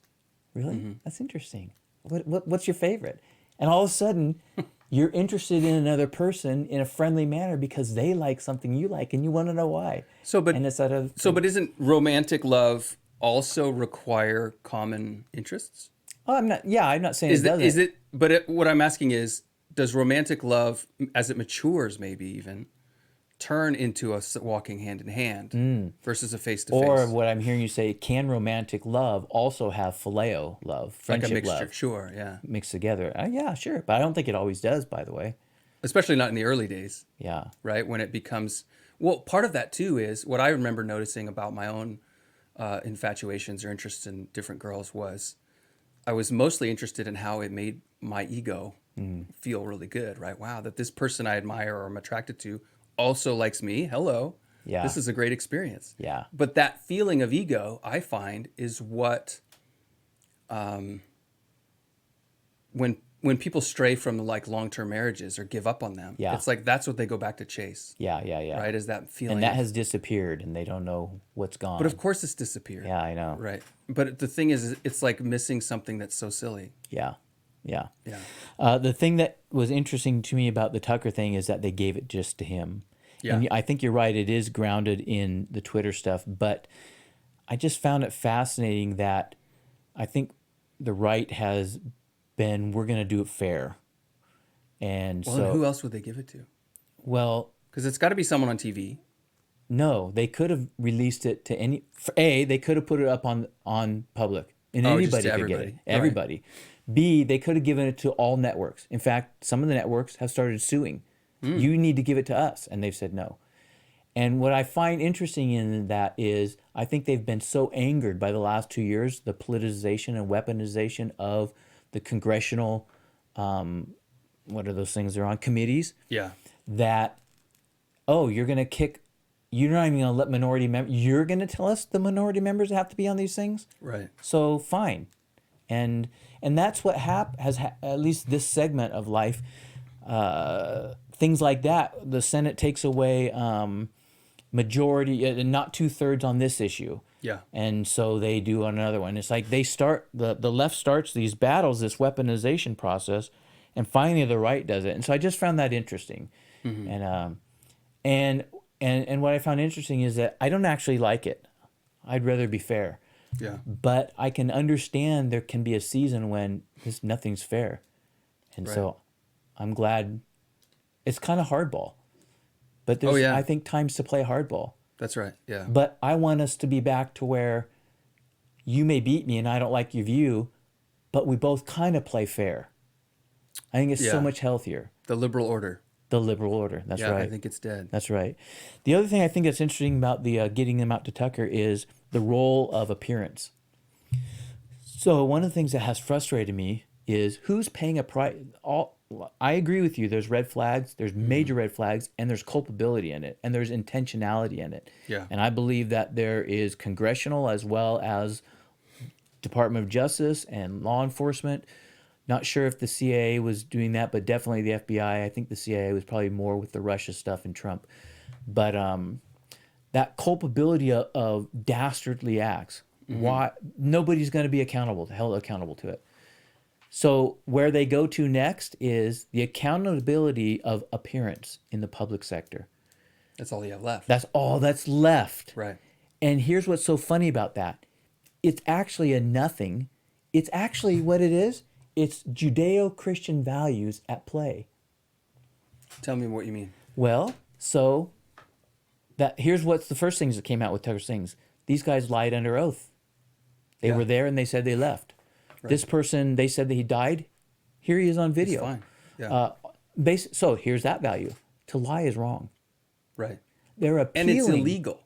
Really? That's interesting. What's your favorite? And all of a sudden, you're interested in another person in a friendly manner because they like something you like and you want to know why. And it's out of But isn't romantic love also require common interests? Oh, I'm not saying it doesn't. What I'm asking is, does romantic love, as it matures, maybe even, turn into a walking hand in hand versus a face to face? Or what I'm hearing you say, can romantic love also have phileo love, Like friendship a mixture, love, sure, yeah. mixed together? Yeah, sure. But I don't think it always does, by the way. Especially not in the early days, Yeah. right? When it becomes, well, part of that too is what I remember noticing about my own infatuations or interests in different girls was I was mostly interested in how it made my ego feel really good, right? Wow, that this person I admire or am attracted to also likes me. Hello. Yeah. This is a great experience. Yeah. But that feeling of ego, I find, is what when people stray from like long-term marriages or give up on them, Yeah. it's like that's what they go back to chase, Yeah. right? Is that feeling. And that has disappeared and they don't know what's gone. But of course it's disappeared. Yeah, I know. Right. But the thing is, it's like missing something that's so silly. Yeah. Yeah. Yeah. The thing that was interesting to me about the Tucker thing is that they gave it just to him. Yeah. And I think you're right. It is grounded in the Twitter stuff, but I just found it fascinating that I think the right has been, we're going to do it fair. And Well, so, and who else would they give it to? well, Because it's got to be someone on TV. no, they could have released it to any, they could have put it up on public and Oh, just anybody to could get it. everybody. Right. Everybody. B, they could have given it to all networks. In fact, some of the networks have started suing. You need to give it to us. And they've said no. And what I find interesting in that is I think they've been so angered by the last 2 years, the politicization and weaponization of the congressional, what are those things they're on, committees, Yeah. that, oh, you're going to kick, you're not even going to let minority members, you're going to tell us the minority members have to be on these things? Right. So fine. And that's what at least this segment of life, things like that. The Senate takes away majority, not 2/3 on this issue. Yeah. And so they do on another one. It's like they start, the left starts these battles, this weaponization process, and finally the right does it. And so I just found that interesting. And what I found interesting is that I don't actually like it. I'd rather be fair. Yeah. But I can understand there can be a season when nothing's fair. And Right. so I'm glad it's kind of hardball. But there's, I think, times to play hardball. That's right. Yeah. But I want us to be back to where you may beat me and I don't like your view, but we both kind of play fair. I think it's so much healthier. The liberal order. The liberal order. That's right. I think it's dead. That's right. The other thing I think that's interesting about the getting them out to Tucker is the role of appearance. So one of the things that has frustrated me is who's paying a price. I agree with you. There's red flags. There's major red flags, and there's culpability in it, and there's intentionality in it. Yeah. And I believe that there is congressional as well as Department of Justice and law enforcement. Not sure if the CIA was doing that, but definitely the FBI. I think the CIA was probably more with the Russia stuff and Trump. But that culpability of dastardly acts, why nobody's going to be held accountable to it. So where they go to next is the accountability of appearance in the public sector. That's all you have left. That's all that's left. Right. And here's what's so funny about that. It's actually a nothing. It's actually what it is. It's Judeo-Christian values at play. Tell me what you mean. Well, so here's what's the first things that came out with Tucker Sings. These guys lied under oath. They were there and they said they left. Right. This person, they said that he died. Here he is on video. It's fine. Yeah. So here's that value. To lie is wrong. Right. They're appealing. And it's illegal.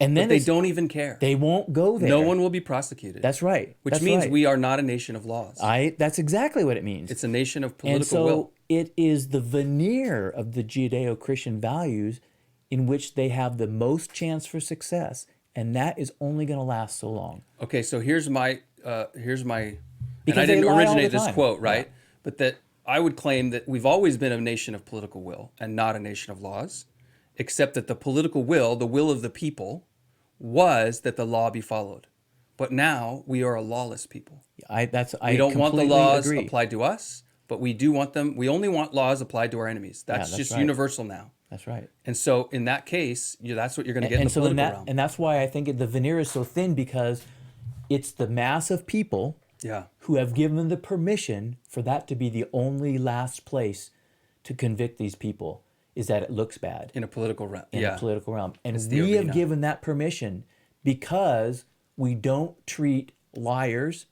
And then they don't even care. They won't go there. No one will be prosecuted. That's right. Which means we are not a nation of laws. That's exactly what it means. It's a nation of political and so will. It is the veneer of the Judeo-Christian values in which they have the most chance for success, and that is only going to last so long. Okay, so here's my Because and I didn't lie all originate the this time. quote, right? Yeah. But that I would claim that we've always been a nation of political will and not a nation of laws, except that the political will, the will of the people, was that the law be followed. But now we are a lawless people. I We don't want the completely laws agree. applied to us, but we do want them. We only want laws applied to our enemies. That's just right. universal now. That's right. And so in that case, that's what you're going to get in the so political realm. and that's why I think the veneer is so thin, because it's the mass of people who have given the permission for that to be the only last place to convict these people, is that it looks bad. In a political realm. In a political realm. And the we have arena. given that permission because we don't treat liars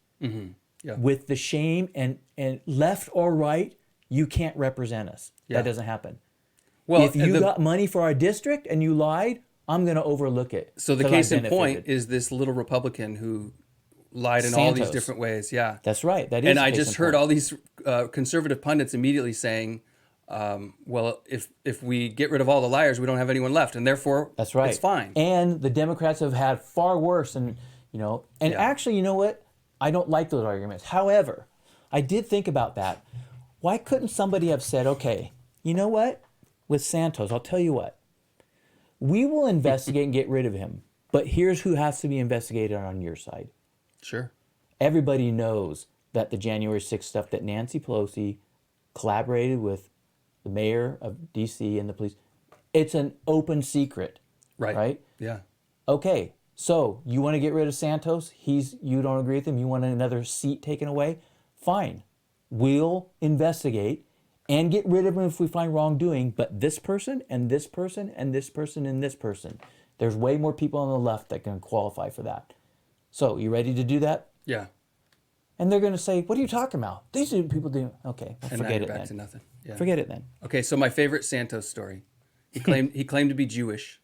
with the shame and left or right, you can't represent us. Yeah. That doesn't happen. Well, if you got money for our district and you lied, I'm going to overlook it. So the 'cause case I in point benefited. is this little Republican who lied in all these Santos. different ways. Yeah. That's right. That is. And a I case just in heard point. all these conservative pundits immediately saying, well, if we get rid of all the liars, we don't have anyone left. And therefore, That's right. it's fine. And the Democrats have had far worse. And, actually, you know what? I don't like those arguments. However, I did think about that. Why couldn't somebody have said, okay, you know what? With Santos, I'll tell you what. We will investigate and get rid of him. But here's who has to be investigated on your side. Sure. Everybody knows that the January 6th stuff, that Nancy Pelosi collaborated with the mayor of D.C. and the police. It's an open secret. Right. Right? Yeah. Okay, So you want to get rid of Santos? You don't agree with him? You want another seat taken away? Fine. We'll investigate and get rid of him if we find wrongdoing. But this person and this person and this person and this person, there's way more people on the left that can qualify for that. So you ready to do that? Yeah. And they're going to say, what are you talking about? These are people doing. Okay, well, And now forget you're it back then. to nothing. Yeah. Forget it then. Okay, so my favorite Santos story. He claimed to be Jewish.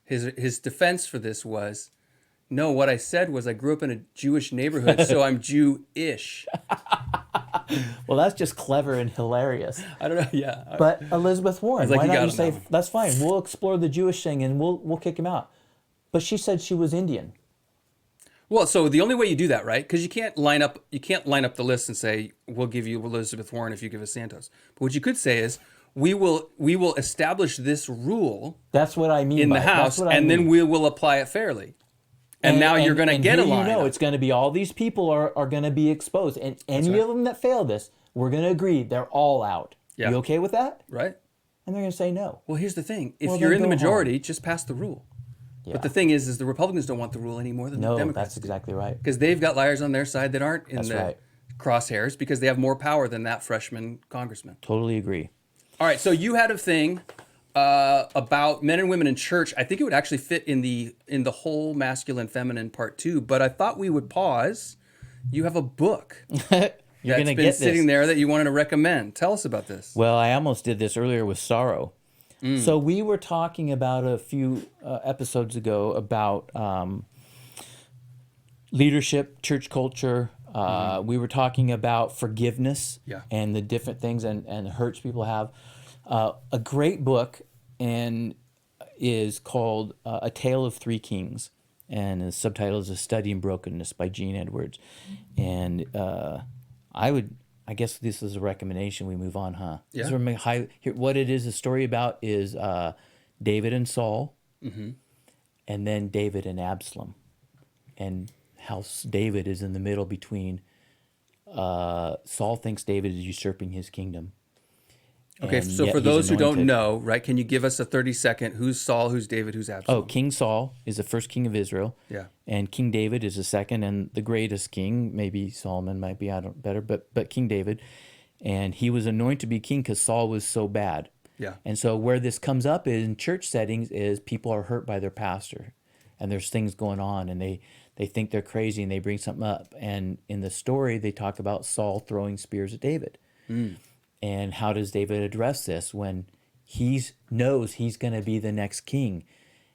His defense for this was, no, what I said was I grew up in a Jewish neighborhood, so I'm Jew-ish. Well, that's just clever and hilarious. I don't know. Yeah. But Elizabeth Warren, like, why you not got you him say, that one. that's fine, we'll explore the Jewish thing and we'll kick him out. But she said she was Indian. Well, so the only way you do that, right? Because you can't line up the list and say we'll give you Elizabeth Warren if you give us Santos. But what you could say is we will establish this rule That's what I mean in by the it. That's House, what I and then mean. we will apply it fairly. And now you're going to get a here line. it's going to be all these people are going to be exposed, and any right. of them that fail this, we're going to agree they're all out. Yeah. You okay with that? Right? And they're going to say no. Well, here's the thing: if Well, you're then in the go majority, just pass the rule. Yeah. But the thing is the Republicans don't want the rule any more than the No, Democrats. that's exactly right. Because they've got liars on their side that aren't in That's the right. crosshairs because they have more power than that freshman congressman. Totally agree. All right, so you had a thing about men and women in church. I think it would actually fit in the whole masculine feminine part too. But I thought we would pause. You have a book You're that's going to been get sitting this. there that you wanted to recommend. Tell us about this. Well, I almost did this earlier with sorrow. So we were talking about a few episodes ago about leadership, church culture. We were talking about forgiveness Yeah. and the different things and hurts people have. A great book and is called A Tale of Three Kings, and the subtitle is A Study in Brokenness by Gene Edwards. And I guess this is a recommendation. We move on, huh? Yeah. These are what it is, the story about is David and Saul, and then David and Absalom, and how David is in the middle between Saul thinks David is usurping his kingdom. Okay, and so yet for he's those who don't anointed. know, right, can you give us a 30-second, who's Saul, who's David, who's Absalom? Oh, King Saul is the first king of Israel. Yeah. And King David is the second and the greatest king. Maybe Solomon might be better, but King David. And he was anointed to be king because Saul was so bad. Yeah. And so where this comes up in church settings is people are hurt by their pastor. And there's things going on and they think they're crazy and they bring something up. And in the story, they talk about Saul throwing spears at David. And how does David address this when he knows he's going to be the next king?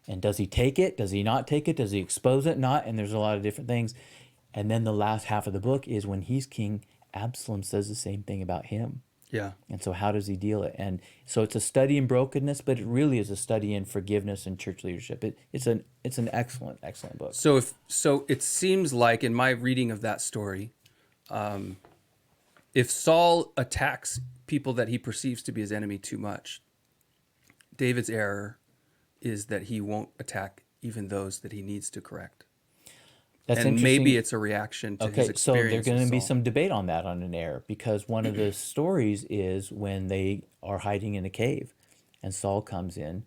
And does he take it? Does he not take it? Does he expose it? Not? And there's a lot of different things. And then the last half of the book is when he's king, Absalom says the same thing about him. Yeah. And so how does he deal it? And so it's a study in brokenness, but it really is a study in forgiveness and church leadership. It's an excellent book. So it seems like in my reading of that story, if Saul attacks people that he perceives to be his enemy too much, David's error is that he won't attack even those that he needs to correct. That's And interesting. maybe it's a reaction to his Okay, so experience. there's going with to be Saul. some debate on that on an air because one of the stories is when they are hiding in a cave and Saul comes in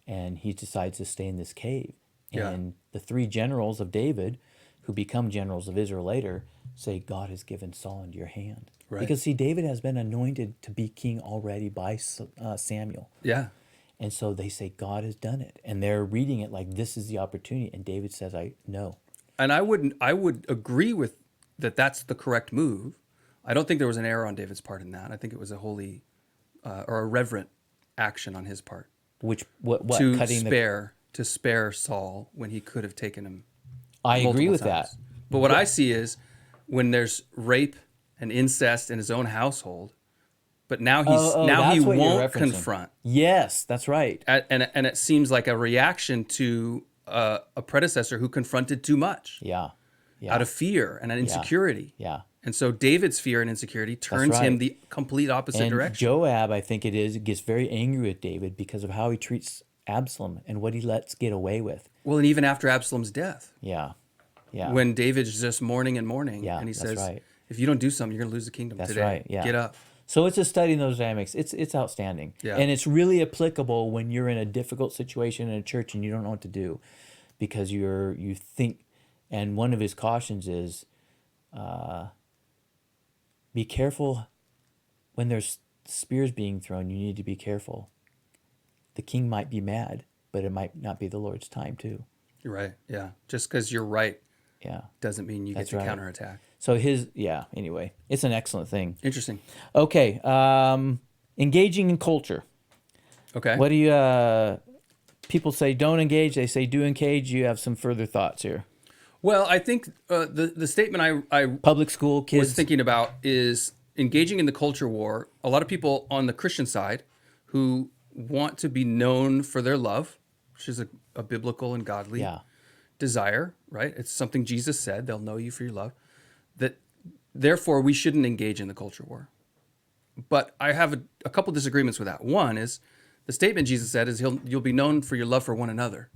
and he decides to stay in this cave. Yeah. And the three generals of David, who become generals of Israel later, say, God has given Saul into your hand. Right. Because, see, David has been anointed to be king already by Samuel. Yeah. And so they say, God has done it. And they're reading it like this is the opportunity. And David says, no. And I would agree with that. That's the correct move. I don't think there was an error on David's part in that. I think it was a holy or a reverent action on his part. What to cutting spare Saul when he could have taken him. I agree multiple with times. that. But what I see is when there's rape and incest in his own household, but now he that's what you're won't referencing. confront. Yes, that's right. And it seems like a reaction to a predecessor who confronted too much Yeah. out of fear and an insecurity. Yeah. And so David's fear and insecurity turns right. him the complete opposite And direction. Joab, I think it is, gets very angry with David because of how he treats Absalom and what he lets get away with. Well, and even after Absalom's death, Yeah. Yeah. when David's just mourning and mourning, Yeah, and he that's says, right. if you don't do something, you're going to lose the kingdom That's today. right. Yeah. Get up. So it's a study in those dynamics. It's outstanding. Yeah. And it's really applicable when you're in a difficult situation in a church and you don't know what to do. because you think, and one of his cautions is, be careful when there's spears being thrown. You need to be careful. The king might be mad, but it might not be the Lord's time too. You're right. Yeah. Just because you're right Yeah. doesn't mean you That's get to right. counterattack. So anyway, it's an excellent thing. Interesting. Okay. Engaging in culture. Okay. What do you, people say don't engage, they say do engage. You have some further thoughts here. Well, I think the statement I Public school kids. was thinking about is engaging in the culture war. A lot of people on the Christian side who want to be known for their love, which is a biblical and godly Yeah. desire, right? It's something Jesus said, they'll know you for your love. That therefore we shouldn't engage in the culture war. But I have a couple disagreements with that. One is the statement Jesus said is you'll be known for your love for one another.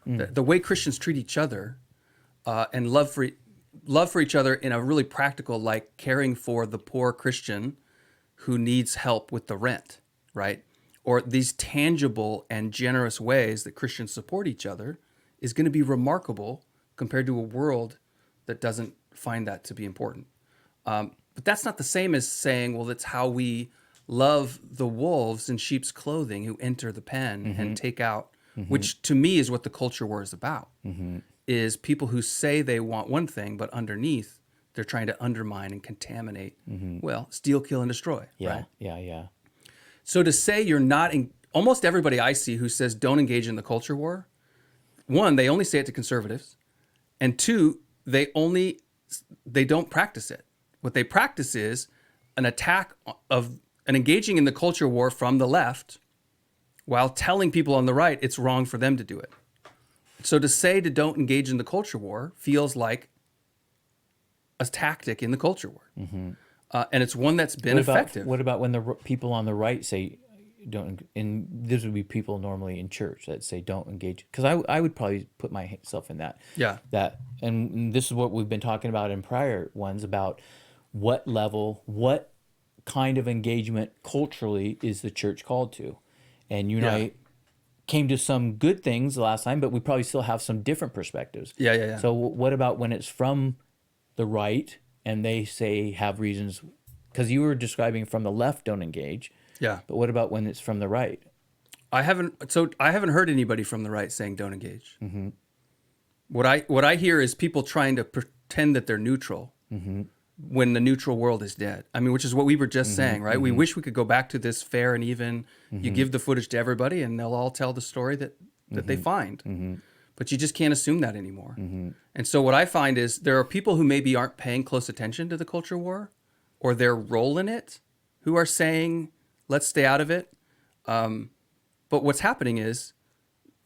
The way Christians treat each other and love for each other in a really practical, like caring for the poor Christian who needs help with the rent, right? Or these tangible and generous ways that Christians support each other is going to be remarkable compared to a world that doesn't find that to be important. But that's not the same as saying, well, that's how we love the wolves in sheep's clothing who enter the pen and take out, which to me is what the culture war is about, is people who say they want one thing, but underneath they're trying to undermine and contaminate, well, steal, kill, and destroy, Yeah. right? Yeah. So to say you're not, almost everybody I see who says don't engage in the culture war, one, they only say it to conservatives, and two, they don't practice it. What they practice is an attack of an engaging in the culture war from the left while telling people on the right it's wrong for them to do it. So to say to don't engage in the culture war feels like a tactic in the culture war. And it's one that's been effective. What about when the people on the right say don't, and this would be people normally in church that say don't engage, because I would probably put myself in that. Yeah. And this is what we've been talking about in prior ones about what level, what kind of engagement culturally is the church called to. And you and I came to some good things the last time, but we probably still have some different perspectives. Yeah. So what about when it's from the right and they say have reasons, because you were describing from the left don't engage. Yeah. But what about when it's from the right? I haven't heard anybody from the right saying don't engage. What I hear is people trying to pretend that they're neutral when the neutral world is dead. I mean, which is what we were just saying, right? We wish we could go back to this fair and even. You give the footage to everybody and they'll all tell the story that they find. But you just can't assume that anymore. And so what I find is there are people who maybe aren't paying close attention to the culture war or their role in it who are saying, let's stay out of it. But what's happening is,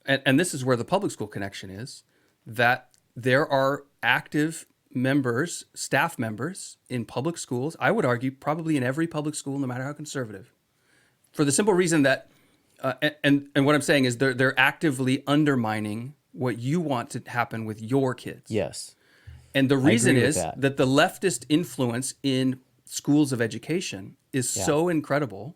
and this is where the public school connection is, that there are active members, staff members in public schools, I would argue probably in every public school, no matter how conservative, for the simple reason that, and what I'm saying is they're actively undermining what you want to happen with your kids. Yes. And the reason agree with is that. that the leftist influence in schools of education is so incredible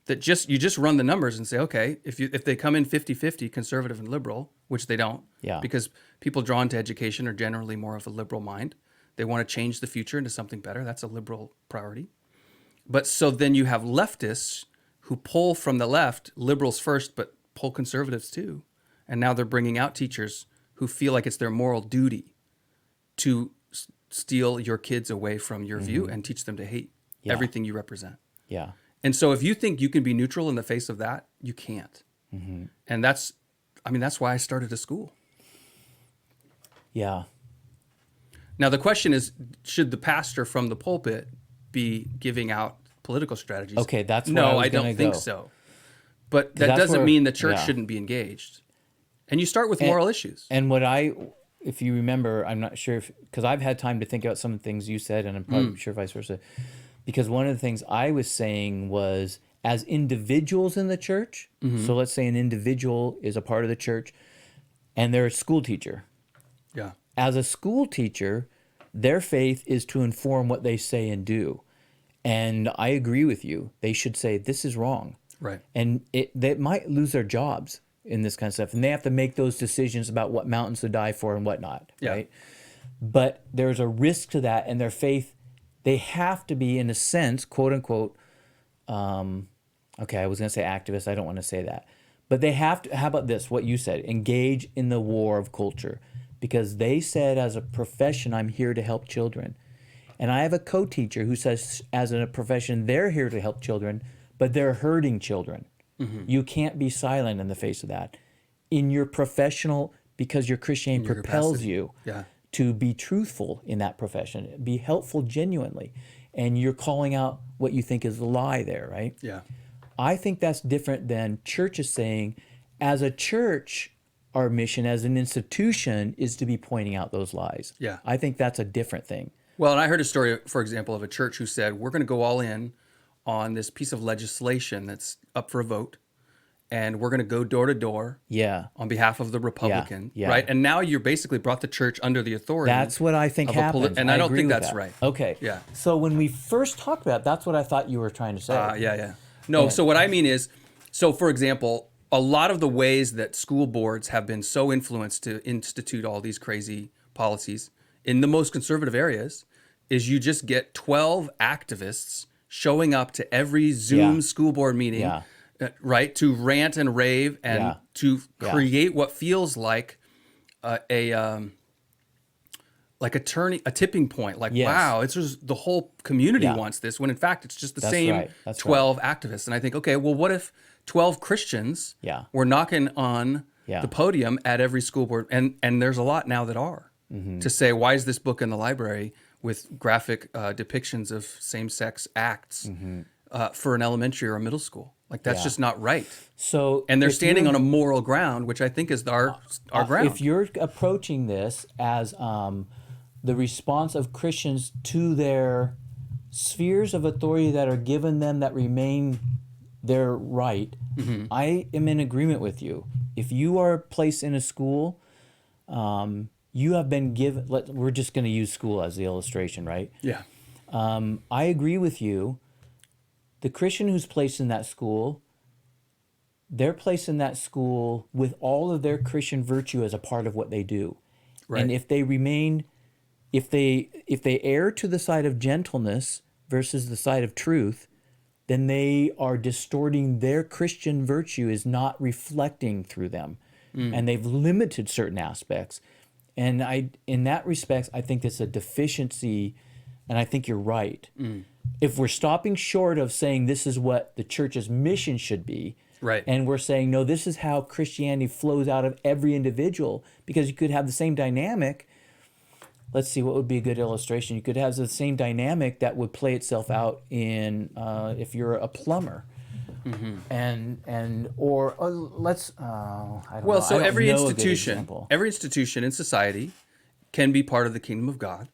that you just run the numbers and say, okay, if they come in 50-50 conservative and liberal, which they don't, because people drawn to education are generally more of a liberal mind. They want to change the future into something better. That's a liberal priority. But so then you have leftists who pull from the left, liberals first, but pull conservatives too. And now they're bringing out teachers who feel like it's their moral duty to steal your kids away from your view and teach them to hate everything you represent. Yeah. And so if you think you can be neutral in the face of that, you can't. And that's why I started a school. Yeah. Now the question is, should the pastor from the pulpit be giving out political strategies? Okay, that's where no, I I don't gonna think go. so. But that that's doesn't where- mean the church yeah. shouldn't be engaged. And you start with moral issues. And if you remember, I'm not sure because I've had time to think about some of the things you said, and I'm probably sure vice versa. Because one of the things I was saying was, as individuals in the church, so let's say an individual is a part of the church, and they're a school teacher. Yeah. As a school teacher, their faith is to inform what they say and do. And I agree with you. They should say, this is wrong. Right. And they might lose their jobs. in this kind of stuff, and they have to make those decisions about what mountains to die for and whatnot, Yeah. right? But there's a risk to that, and their faith, they have to be, in a sense, quote unquote, okay, I was going to say activists. I don't want to say that. But they have to, how about this, what you said, engage in the war of culture. Because they said, as a profession, I'm here to help children. And I have a co-teacher who says, as a profession, they're here to help children, but they're hurting children. You can't be silent in the face of that. In your professional, because your Christianity your propels capacity. you Yeah. to be truthful in that profession, be helpful genuinely. And you're calling out what you think is a lie there, right? Yeah. I think that's different than churches saying, as a church, our mission as an institution is to be pointing out those lies. Yeah. I think that's a different thing. Well, and I heard a story, for example, of a church who said, we're going to go all in on this piece of legislation that's up for a vote, and we're going to go door to door Yeah. on behalf of the Republican, yeah. right? And now you basically brought the church under the authority. That's what I think of a happens. and I don't agree think with that's that. right. Okay. Yeah. So when we first talked about it, that's what I thought you were trying to say. Yeah. No, so what I mean is, so for example, a lot of the ways that school boards have been so influenced to institute all these crazy policies in the most conservative areas is you just get 12 activists showing up to every Zoom Yeah. school board meeting, Yeah. right, to rant and rave and Yeah. to Yeah. create what feels like a tipping point. Like, Yes. wow, it's just the whole community Yeah. wants this, when in fact it's just the That's same right. That's 12 activists. And I think, okay, well, what if 12 Christians Yeah. were knocking on Yeah. the podium at every school board? And there's a lot now that are, Mm-hmm. to say, why is this book in the library with graphic depictions of same-sex acts for an elementary or a middle school? Like, that's Mm-hmm. Yeah. just not right. So And they're if standing you're- on a moral ground, which I think is our ground. If you're approaching this as the response of Christians to their spheres of authority that are given them that remain their right, Mm-hmm. I am in agreement with you. If you are placed in a school, you have been given, we're just going to use school as the illustration, right? Yeah. I agree with you. The Christian who's placed in that school, they're placed in that school with all of their Christian virtue as a part of what they do. Right. And if they remain, if they err to the side of gentleness versus the side of truth, then they are distorting their Christian virtue, is not reflecting through them. And they've limited certain aspects. And in that respect, I think it's a deficiency, and I think you're right. If we're stopping short of saying this is what the church's mission should be, Right. and we're saying, no, this is how Christianity flows out of every individual, because you could have the same dynamic. Let's see, what would be a good illustration? You could have the same dynamic that would play itself out in if you're a plumber. Or let's I don't know. Well, so I don't every know a good institution, example. every institution in society can be part of the kingdom of God,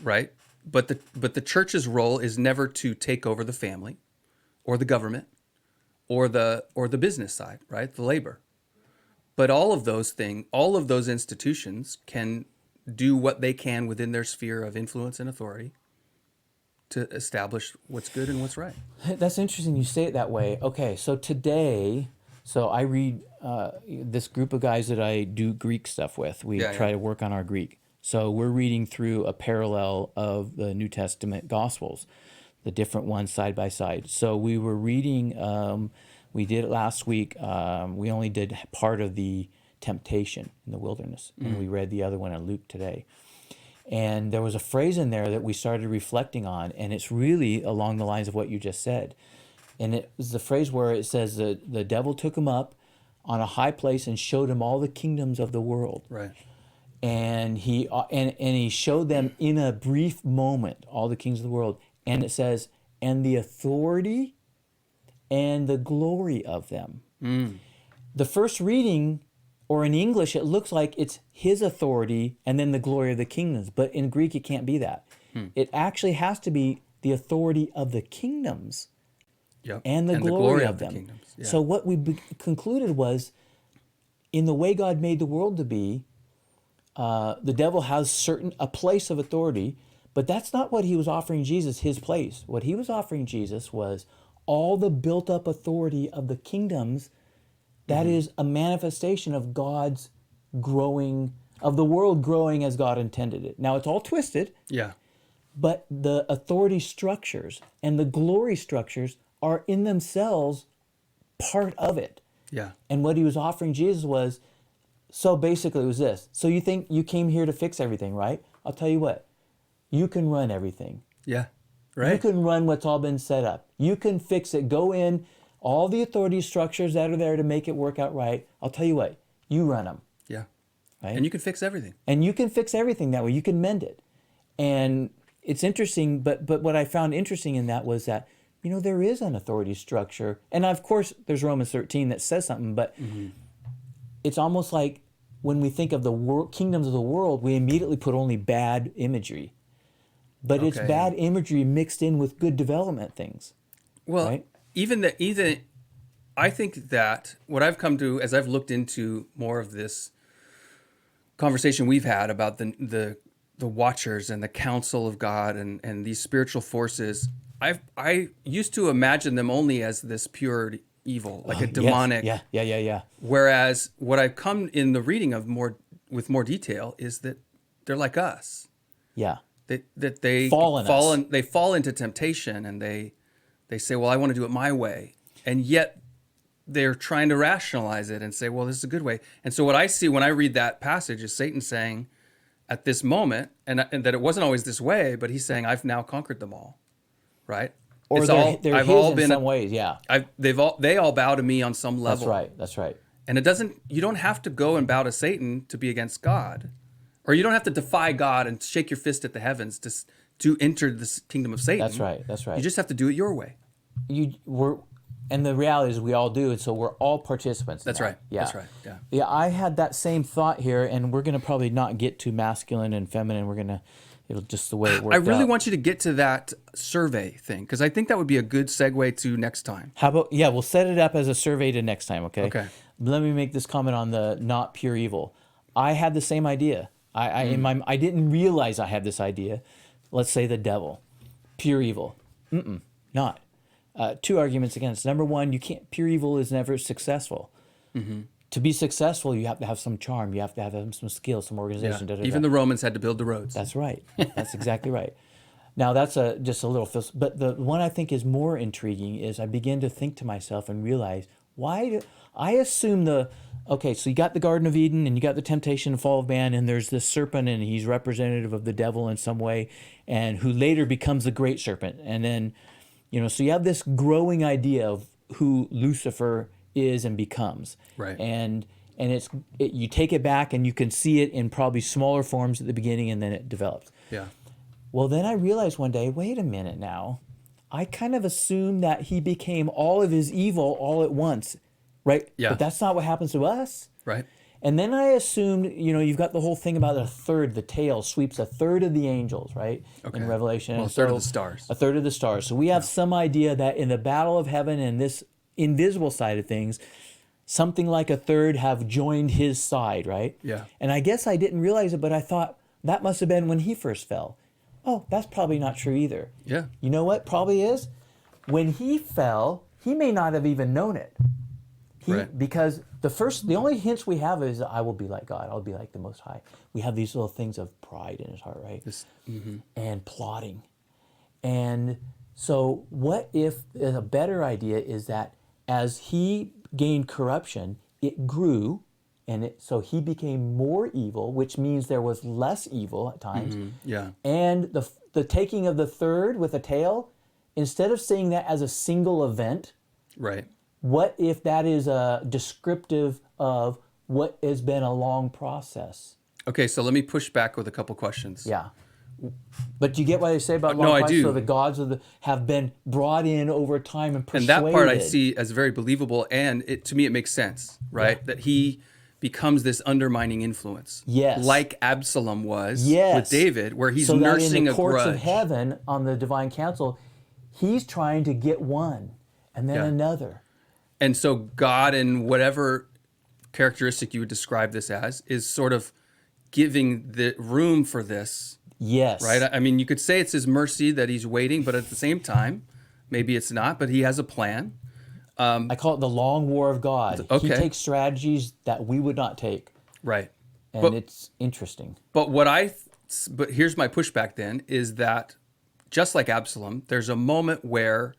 right? But the church's role is never to take over the family, or the government, or the business side, right? The labor. But all of those institutions can do what they can within their sphere of influence and authority to establish what's good and what's right. That's interesting you say it that way. Okay, so today, I read this group of guys that I do Greek stuff with. We try to work on our Greek. So we're reading through a parallel of the New Testament Gospels, the different ones side by side. So we were reading, we did it last week. We only did part of the temptation in the wilderness, and we read the other one in Luke today. And there was a phrase in there that we started reflecting on, and it's really along the lines of what you just said. And it was the phrase where it says that the devil took him up on a high place and showed him all the kingdoms of the world. Right. And he showed them in a brief moment all the kings of the world. And it says, and the authority and the glory of them. The first reading, or in English, it looks like it's his authority and then the glory of the kingdoms. But in Greek, it can't be that. It actually has to be the authority of the kingdoms and the glory of them. The kingdoms. Yeah. So what we concluded was, in the way God made the world to be, the devil has a place of authority, but that's not what he was offering Jesus, his place. What he was offering Jesus was all the built-up authority of the kingdoms That is a manifestation of God's growing, of the world growing as God intended it. Now it's all twisted, Yeah. but the authority structures and the glory structures are in themselves part of it. Yeah. And what he was offering Jesus was, so basically it was this. So you think you came here to fix everything, right? I'll tell you what, you can run everything. Yeah. You Right. can run what's all been set up. You can fix it. Go in, all the authority structures that are there to make it work out right. I'll tell you what, you run them. Yeah. Right? And you can fix everything. And you can fix everything that way. You can mend it. And it's interesting, but what I found interesting in that was that, you know, there is an authority structure. And of course, there's Romans 13 that says something, but it's almost like when we think of the kingdoms of the world, we immediately put only bad imagery. But it's Okay. bad imagery mixed in with good development things. Well, Right? even I think that what I've come to as I've looked into more of this conversation we've had about the watchers and the counsel of God and these spiritual forces, I used to imagine them only as this pure evil, like a Yes. demonic. Yeah. Whereas what I've come in the reading of with more detail is that they're like us. Yeah. That they they fall into temptation and they say, well, I want to do it my way. And yet they're trying to rationalize it and say, well, this is a good way. And so what I see when I read that passage is Satan saying at this moment, and that it wasn't always this way, but he's saying, I've now conquered them all. Right? Or It's they're I've his all in been, some ways, yeah. they all bow to me on some level. That's right. And you don't have to go and bow to Satan to be against God. Or you don't have to defy God and shake your fist at the heavens to enter this kingdom of Satan. That's right. You just have to do it your way. And the reality is we all do, and so we're all participants in That's that. right. Yeah. That's right. Yeah. Yeah, I had that same thought here, and we're going to probably not get to masculine and feminine. It'll just the way it works. I really want you to get to that survey thing, because I think that would be a good segue to next time. How about, we'll set it up as a survey to next time, okay? Okay. Let me make this comment on the not pure evil. I had the same idea. I didn't realize I had this idea. Let's say the devil, pure evil. Not. Two arguments against. Number one, pure evil is never successful. To be successful, you have to have some charm. You have to have some skill, some organization. Yeah. Even the Romans had to build the roads. That's right. That's exactly right. Now, that's just a little... But the one I think is more intriguing is I begin to think to myself and realize, I assume okay, so you got the Garden of Eden and you got the temptation and fall of man, and there's this serpent, and he's representative of the devil in some way, and who later becomes the great serpent. And then, so you have this growing idea of who Lucifer is and becomes. Right. And you take it back and you can see it in probably smaller forms at the beginning, and then it develops. Yeah. Well, then I realized one day, wait a minute now. I kind of assumed that he became all of his evil all at once, right? Yeah. But that's not what happens to us. Right. And then I assumed, you've got the whole thing about the tail sweeps a third of the angels, right? Okay. In Revelation. Well, a third of the stars. A third of the stars. So we have some idea that in the battle of heaven and this invisible side of things, something like a third have joined his side, right? Yeah. And I guess I didn't realize it, but I thought that must have been when he first fell. Oh, that's probably not true either. Yeah. You know what probably is? When he fell, he may not have even known it. Right. Because the only hints we have is, I will be like God, I'll be like the Most High. We have these little things of pride in his heart, right? And plotting. And so what if a better idea is that as he gained corruption, it grew, and so he became more evil, which means there was less evil at times. Yeah. And the taking of the third with a tail, instead of seeing that as a single event, Right. what if that is a descriptive of what has been a long process? Okay, so let me push back with a couple questions. Yeah. But you get what I say about long No, I process? do. So the gods have been brought in over time and persuaded. And that part I see as very believable, and to me it makes sense, right? That he becomes this undermining influence. Yes. Like Absalom was Yes. with David, where he's so nursing that in the a courts grudge. of heaven on the divine council, he's trying to get one and then another. And so God, in whatever characteristic you would describe this as, is sort of giving the room for this. Yes. Right? I mean, you could say it's his mercy that he's waiting, but at the same time, maybe it's not, but he has a plan. I call it the long war of God. Okay. He takes strategies that we would not take, Right. and it's interesting. But but here's my pushback then is that just like Absalom, there's a moment where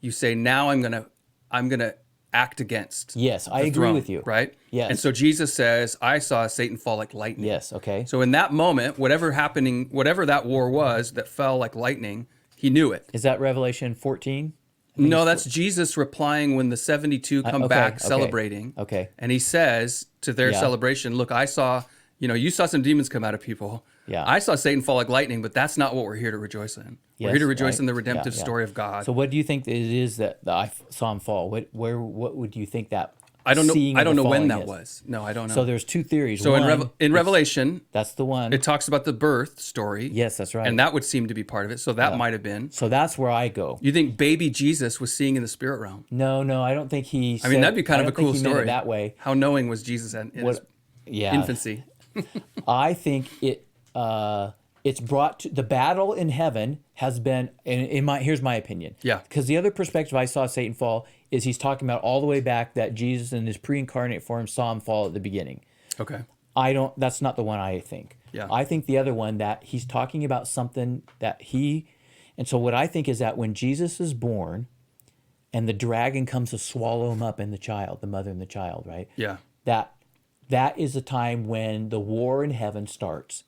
you say, now I'm gonna act against. Yes, I the agree throne, with you. right? Yes. And so Jesus says, I saw Satan fall like lightning. Yes, okay. So in that moment, whatever that war was that fell like lightning, he knew it. Is that Revelation 14? No, that's Jesus replying when the 72 come back okay. celebrating. Okay. And he says to their Yeah. celebration, look, I saw, you saw some demons come out of people. Yeah. I saw Satan fall like lightning, but that's not what we're here to rejoice in. We're Yes, here to rejoice right. in the redemptive Yeah, yeah. story of God. So what do you think it is that I saw him fall? What would you think that I don't know. seeing I of don't the know when falling that is? was. No, I don't know. So there's two theories. So One, in it's- Revelation, that's the one. it talks about the birth story. Yes, that's right. And that would seem to be part of it. So that might have been. So that's where I go. You think baby Jesus was seeing in the spirit realm? No, I don't think he. I mean, that'd be kind of a cool he meant it story. that way. How knowing was Jesus in his Yeah, infancy? I think it's brought to the battle in heaven has been, and here's my opinion. Yeah. Because the other perspective I saw Satan fall is he's talking about all the way back that Jesus in his pre-incarnate form saw him fall at the beginning. Okay. That's not the one I think. Yeah. I think the other one that he's talking about something and so what I think is that when Jesus is born and the dragon comes to swallow him up and the mother and the child, right? Yeah. That is a time when the war in heaven starts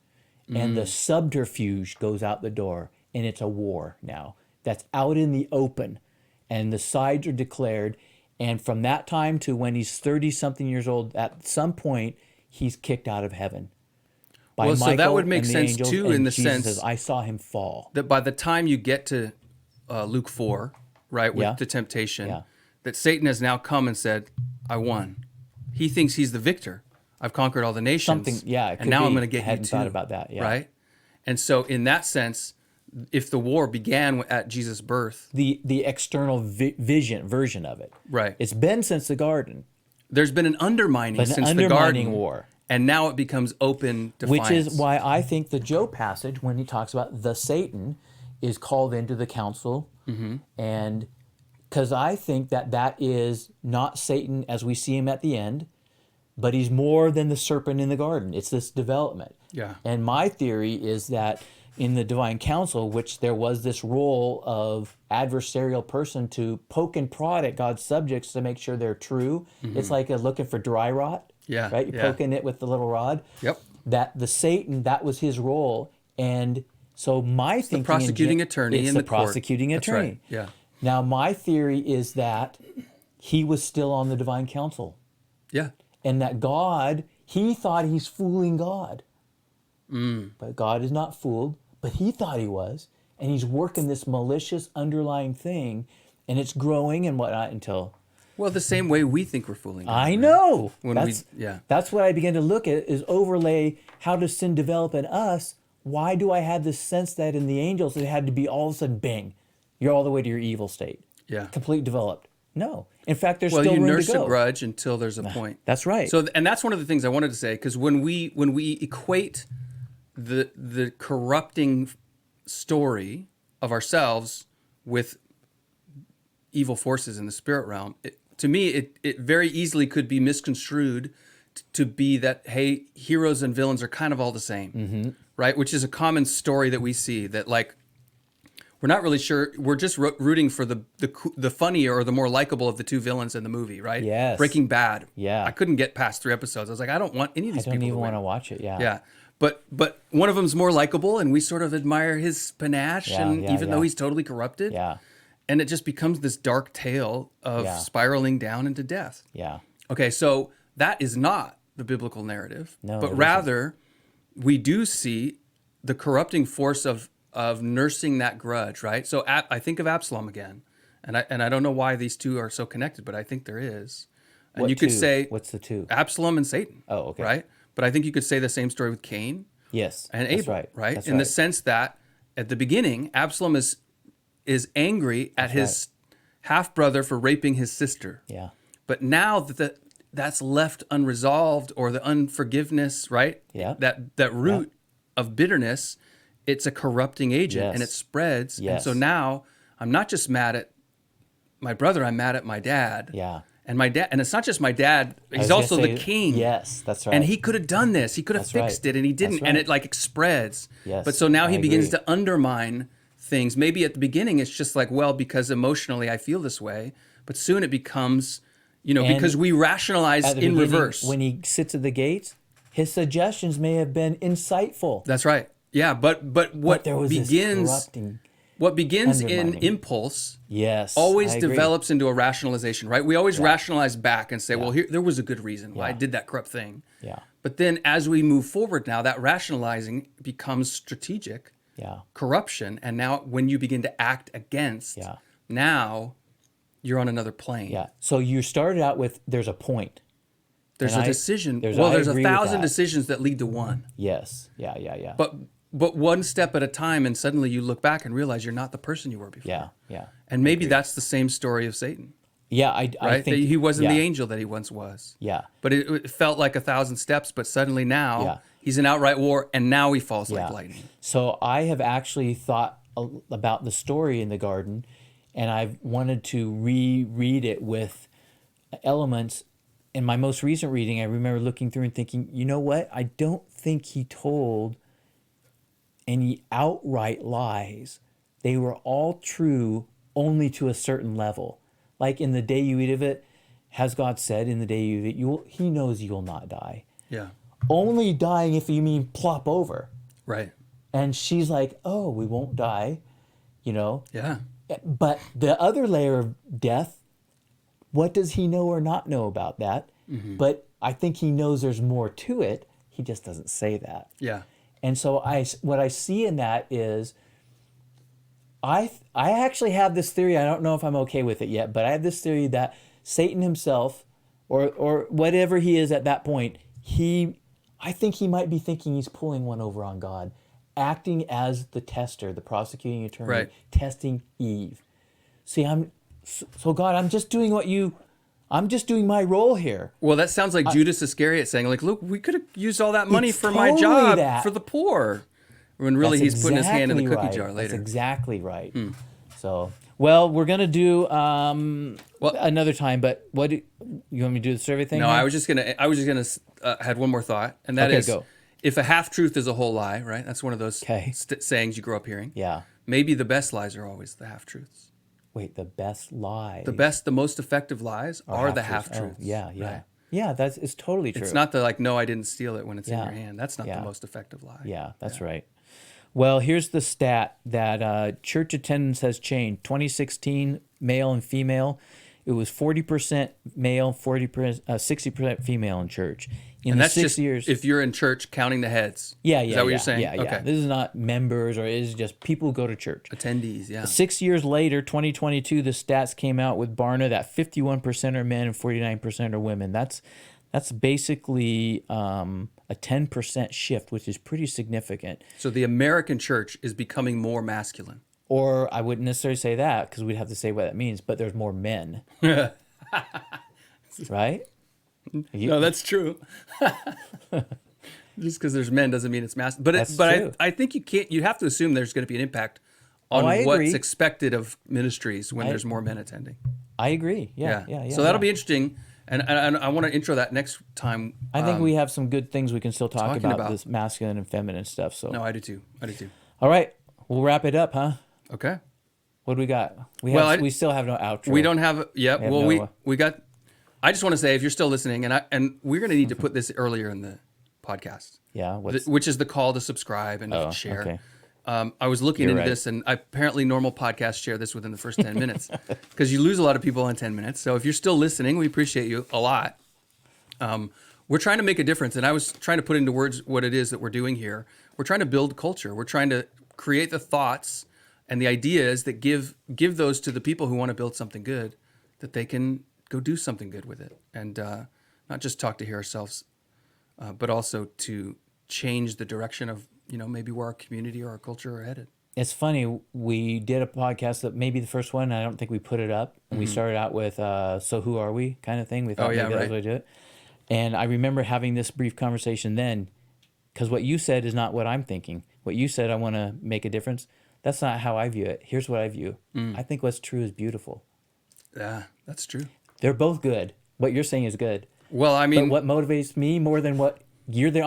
and the subterfuge goes out the door and it's a war now that's out in the open and the sides are declared. And from that time to when he's 30 something years old, at some point he's kicked out of heaven. By Well, so that Michael would make and the sense angels, too, and in the Jesus sense says, I saw him fall. that by the time you get to Luke 4, right, with Yeah. the temptation, Yeah. that Satan has now come and said, I won. He thinks he's the victor. I've conquered all the nations. Something, yeah. It And now I'm be. going to get I hadn't you too. thought about that. Yeah. Right? And so in that sense, if the war began at Jesus' birth, The external version of it. right, It's been since the garden. there's been an undermining An since undermining the garden. war. And now it becomes open defiance. Which is why I think the Job passage, when he talks about the Satan, is called into the council. Mm-hmm. And because I think that is not Satan as we see him at the end, but he's more than the serpent in the garden. It's this development. Yeah. And my theory is that in the divine council, which there was this role of adversarial person to poke and prod at God's subjects to make sure they're true. It's like looking for dry rot. Yeah, Right? You're yeah. poking it with the little rod. Yep. That the Satan, that was his role. And so my thinking... prosecuting attorney it's in the the court. prosecuting That's attorney. right, yeah. Now, my theory is that he was still on the divine council. Yeah. And that God, he thought he's fooling God. But God is not fooled, but he thought he was. And he's working this malicious underlying thing, and it's growing and whatnot until... Well, the same way we think we're fooling God. I know. When yeah. That's what I began to look at, is overlay how does sin develop in us? Why do I have this sense that in the angels it had to be all of a sudden, bang, you're all the way to your evil state. Yeah. Complete developed. No. In fact, there's Well, still you room nurse to go. a grudge until there's a point. That's right. So, and that's one of the things I wanted to say, because when we equate the corrupting story of ourselves with evil forces in the spirit realm, to me, it very easily could be misconstrued to be that, hey, heroes and villains are kind of all the same, right? Which is a common story that we see, that like, we're not really sure. We're just rooting for the funnier or the more likable of the two villains in the movie, right? Yes. Breaking Bad. Yeah. I couldn't get past 3 episodes. I was like, I don't want any of I these don't people even to want to win. watch it. Yeah. Yeah. But one of them's more likable, and we sort of admire his panache, Yeah, and yeah, even though yeah. he's totally corrupted. Yeah. And it just becomes this dark tale of Yeah. spiraling down into death. Yeah. Okay, so that is not the biblical narrative, No, but it rather we do see the corrupting force of nursing that grudge, right? So I think of Absalom again, and I don't know why these two are so connected, but I think there is. And What you could two? say What's the two? Absalom and Satan. Oh, okay. Right? But I think you could say the same story with Cain Yes. and that's Abel, right? That's In the right. sense that at the beginning, Absalom is angry at his half brother for raping his sister. Yeah. But now that's left unresolved, or the unforgiveness, right? Yeah. That root of bitterness, it's a corrupting agent, Yes. and it spreads. And Yes. so now I'm not just mad at my brother, I'm mad at my dad. Yeah. And my dad, and it's not just my dad, I he's was gonna also the say, king. Yes, that's right. And he could have done this. He could have That's fixed right. it, and he didn't. That's right. And it like spreads. Yes, But so now I he begins agree. to undermine things. Maybe at the beginning it's just like, well, because emotionally I feel this way. But soon it becomes, And because we rationalize At the in beginning, reverse. when he sits at the gates, his suggestions may have been insightful. That's right. Yeah, but what But there was this begins corrupting. what begins in undermining. impulse Yes. always I agree. develops into a rationalization, right? We always rationalize back and say, well, here there was a good reason why I did that corrupt thing. Yeah. But then as we move forward now, that rationalizing becomes strategic Yeah. corruption. And now when you begin to act against, Yeah. now you're on another plane. Yeah. So you started out with there's a point. There's And a I- decision. there's- Well, I there's agree with 1,000 that. decisions that lead to one. Yes. Yeah. Yeah. Yeah. But one step at a time, and suddenly you look back and realize you're not the person you were before. yeah. Yeah. And maybe that's the same story of Satan, Yeah. I right? think That he wasn't the yeah. angel that he once was. Yeah. But it felt like 1,000 steps, but suddenly now Yeah. he's in outright war, and now he falls Yeah. like lightning. So I have actually thought about the story in the garden, and I've wanted to reread it with elements. In my most recent reading, I remember looking through and thinking, you know what? I don't think he told any outright lies. They were all true only to a certain level. Like in the day you eat of it, has God said, in the day you eat it, he knows you will not die. Yeah. Only dying if you mean plop over. Right. And she's like, oh, we won't die, you know? Yeah. But the other layer of death, what does he know or not know about that? But I think he knows there's more to it. He just doesn't say that. Yeah. And so what I see in that is, I actually have this theory. I don't know if I'm okay with it yet, but I have this theory that Satan himself, or whatever he is at that point, I think he might be thinking he's pulling one over on God, acting as the tester, the prosecuting attorney, Right. testing Eve. See, so God, I'm just doing my role here. Well, that sounds like Judas Iscariot saying, like, look, we could have used all that money It's for my totally job that. for the poor. When really That's he's putting his hand in the exactly cookie right. jar later. That's exactly right. So, well, we're gonna do another time. But you want me to do the survey thing? No, here? I was just gonna had one more thought, and that Okay, is, go. if a half truth is a whole lie, right? That's one of those Okay. sayings you grow up hearing. Yeah. Maybe the best lies are always the half truths. Wait, the best lie. The most effective lies are the half truths. Yeah, yeah, right? yeah. It's totally true. It's not the like, no, I didn't steal it when it's in Yeah. your hand. That's not Yeah. the most effective lie. Yeah, that's right. Well, here's the stat that church attendance has changed. 2016, male and female, it was 40% male, 60% female in church. In And the that's 6 just years. if you're in church counting the heads. Yeah, Is that what you're saying? Yeah, yeah. Okay. This is not members, or it is just people who go to church. Attendees, yeah. 6 years later, 2022, the stats came out with Barna that 51% are men and 49% are women. That's basically a 10% shift, which is pretty significant. So the American church is becoming more masculine. Or I wouldn't necessarily say that because we'd have to say what that means, but there's more men. Right? No, that's true. Just because there's men doesn't mean it's masculine. But That's true. I think you have to assume there's going to be an impact on I what's agree. expected of ministries when there's more men attending. I agree. Yeah. So that'll be interesting. And I want to intro that next time. I think we have some good things we can still talk talking about, about- this masculine and feminine stuff. So, No, I do too. all right, we'll wrap it up, huh? Okay. What do we got? Well, We still have no outro. We don't have. Yeah. have Well, no, we got. I just want to say, if you're still listening, and we're going to need to put this earlier in the podcast, Yeah. which is the call to subscribe and share. Okay. I was looking You're into right. this, and apparently normal podcasts share this within the first 10 minutes because you lose a lot of people in 10 minutes. So if you're still listening, we appreciate you a lot. We're trying to make a difference, and I was trying to put into words what it is that we're doing here. We're trying to build culture. We're trying to create the thoughts and the ideas that give those to the people who want to build something good, that they can go do something good with it, and not just talk to hear ourselves, but also to change the direction of maybe where our community or our culture are headed. It's funny. We did a podcast that maybe the first one. I don't think we put it up. And we started out with "So who are we?" kind of thing. We thought maybe that was the way to do it. And I remember having this brief conversation then, because what you said is not what I'm thinking. What you said, I want to make a difference. That's not how I view it. Here's what I view. I think what's true is beautiful. Yeah, that's true. They're both good. What you're saying is good. Well, I But mean, what motivates me more than what you're the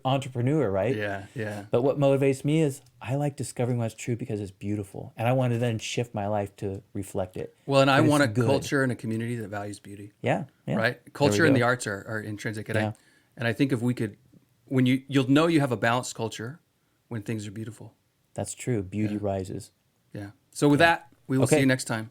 entrepreneur, right? yeah, yeah. But what motivates me is I like discovering what's true because it's beautiful, and I want to then shift my life to reflect it. Well, and I But it's want a good. culture and a community that values beauty, Yeah, yeah. right? There we Culture and go. the arts are intrinsic, and Yeah. I think if we could, when you'll know you have a balanced culture when things are beautiful. That's true. Beauty Yeah. rises. Yeah. So with that, we will see Okay. you next time.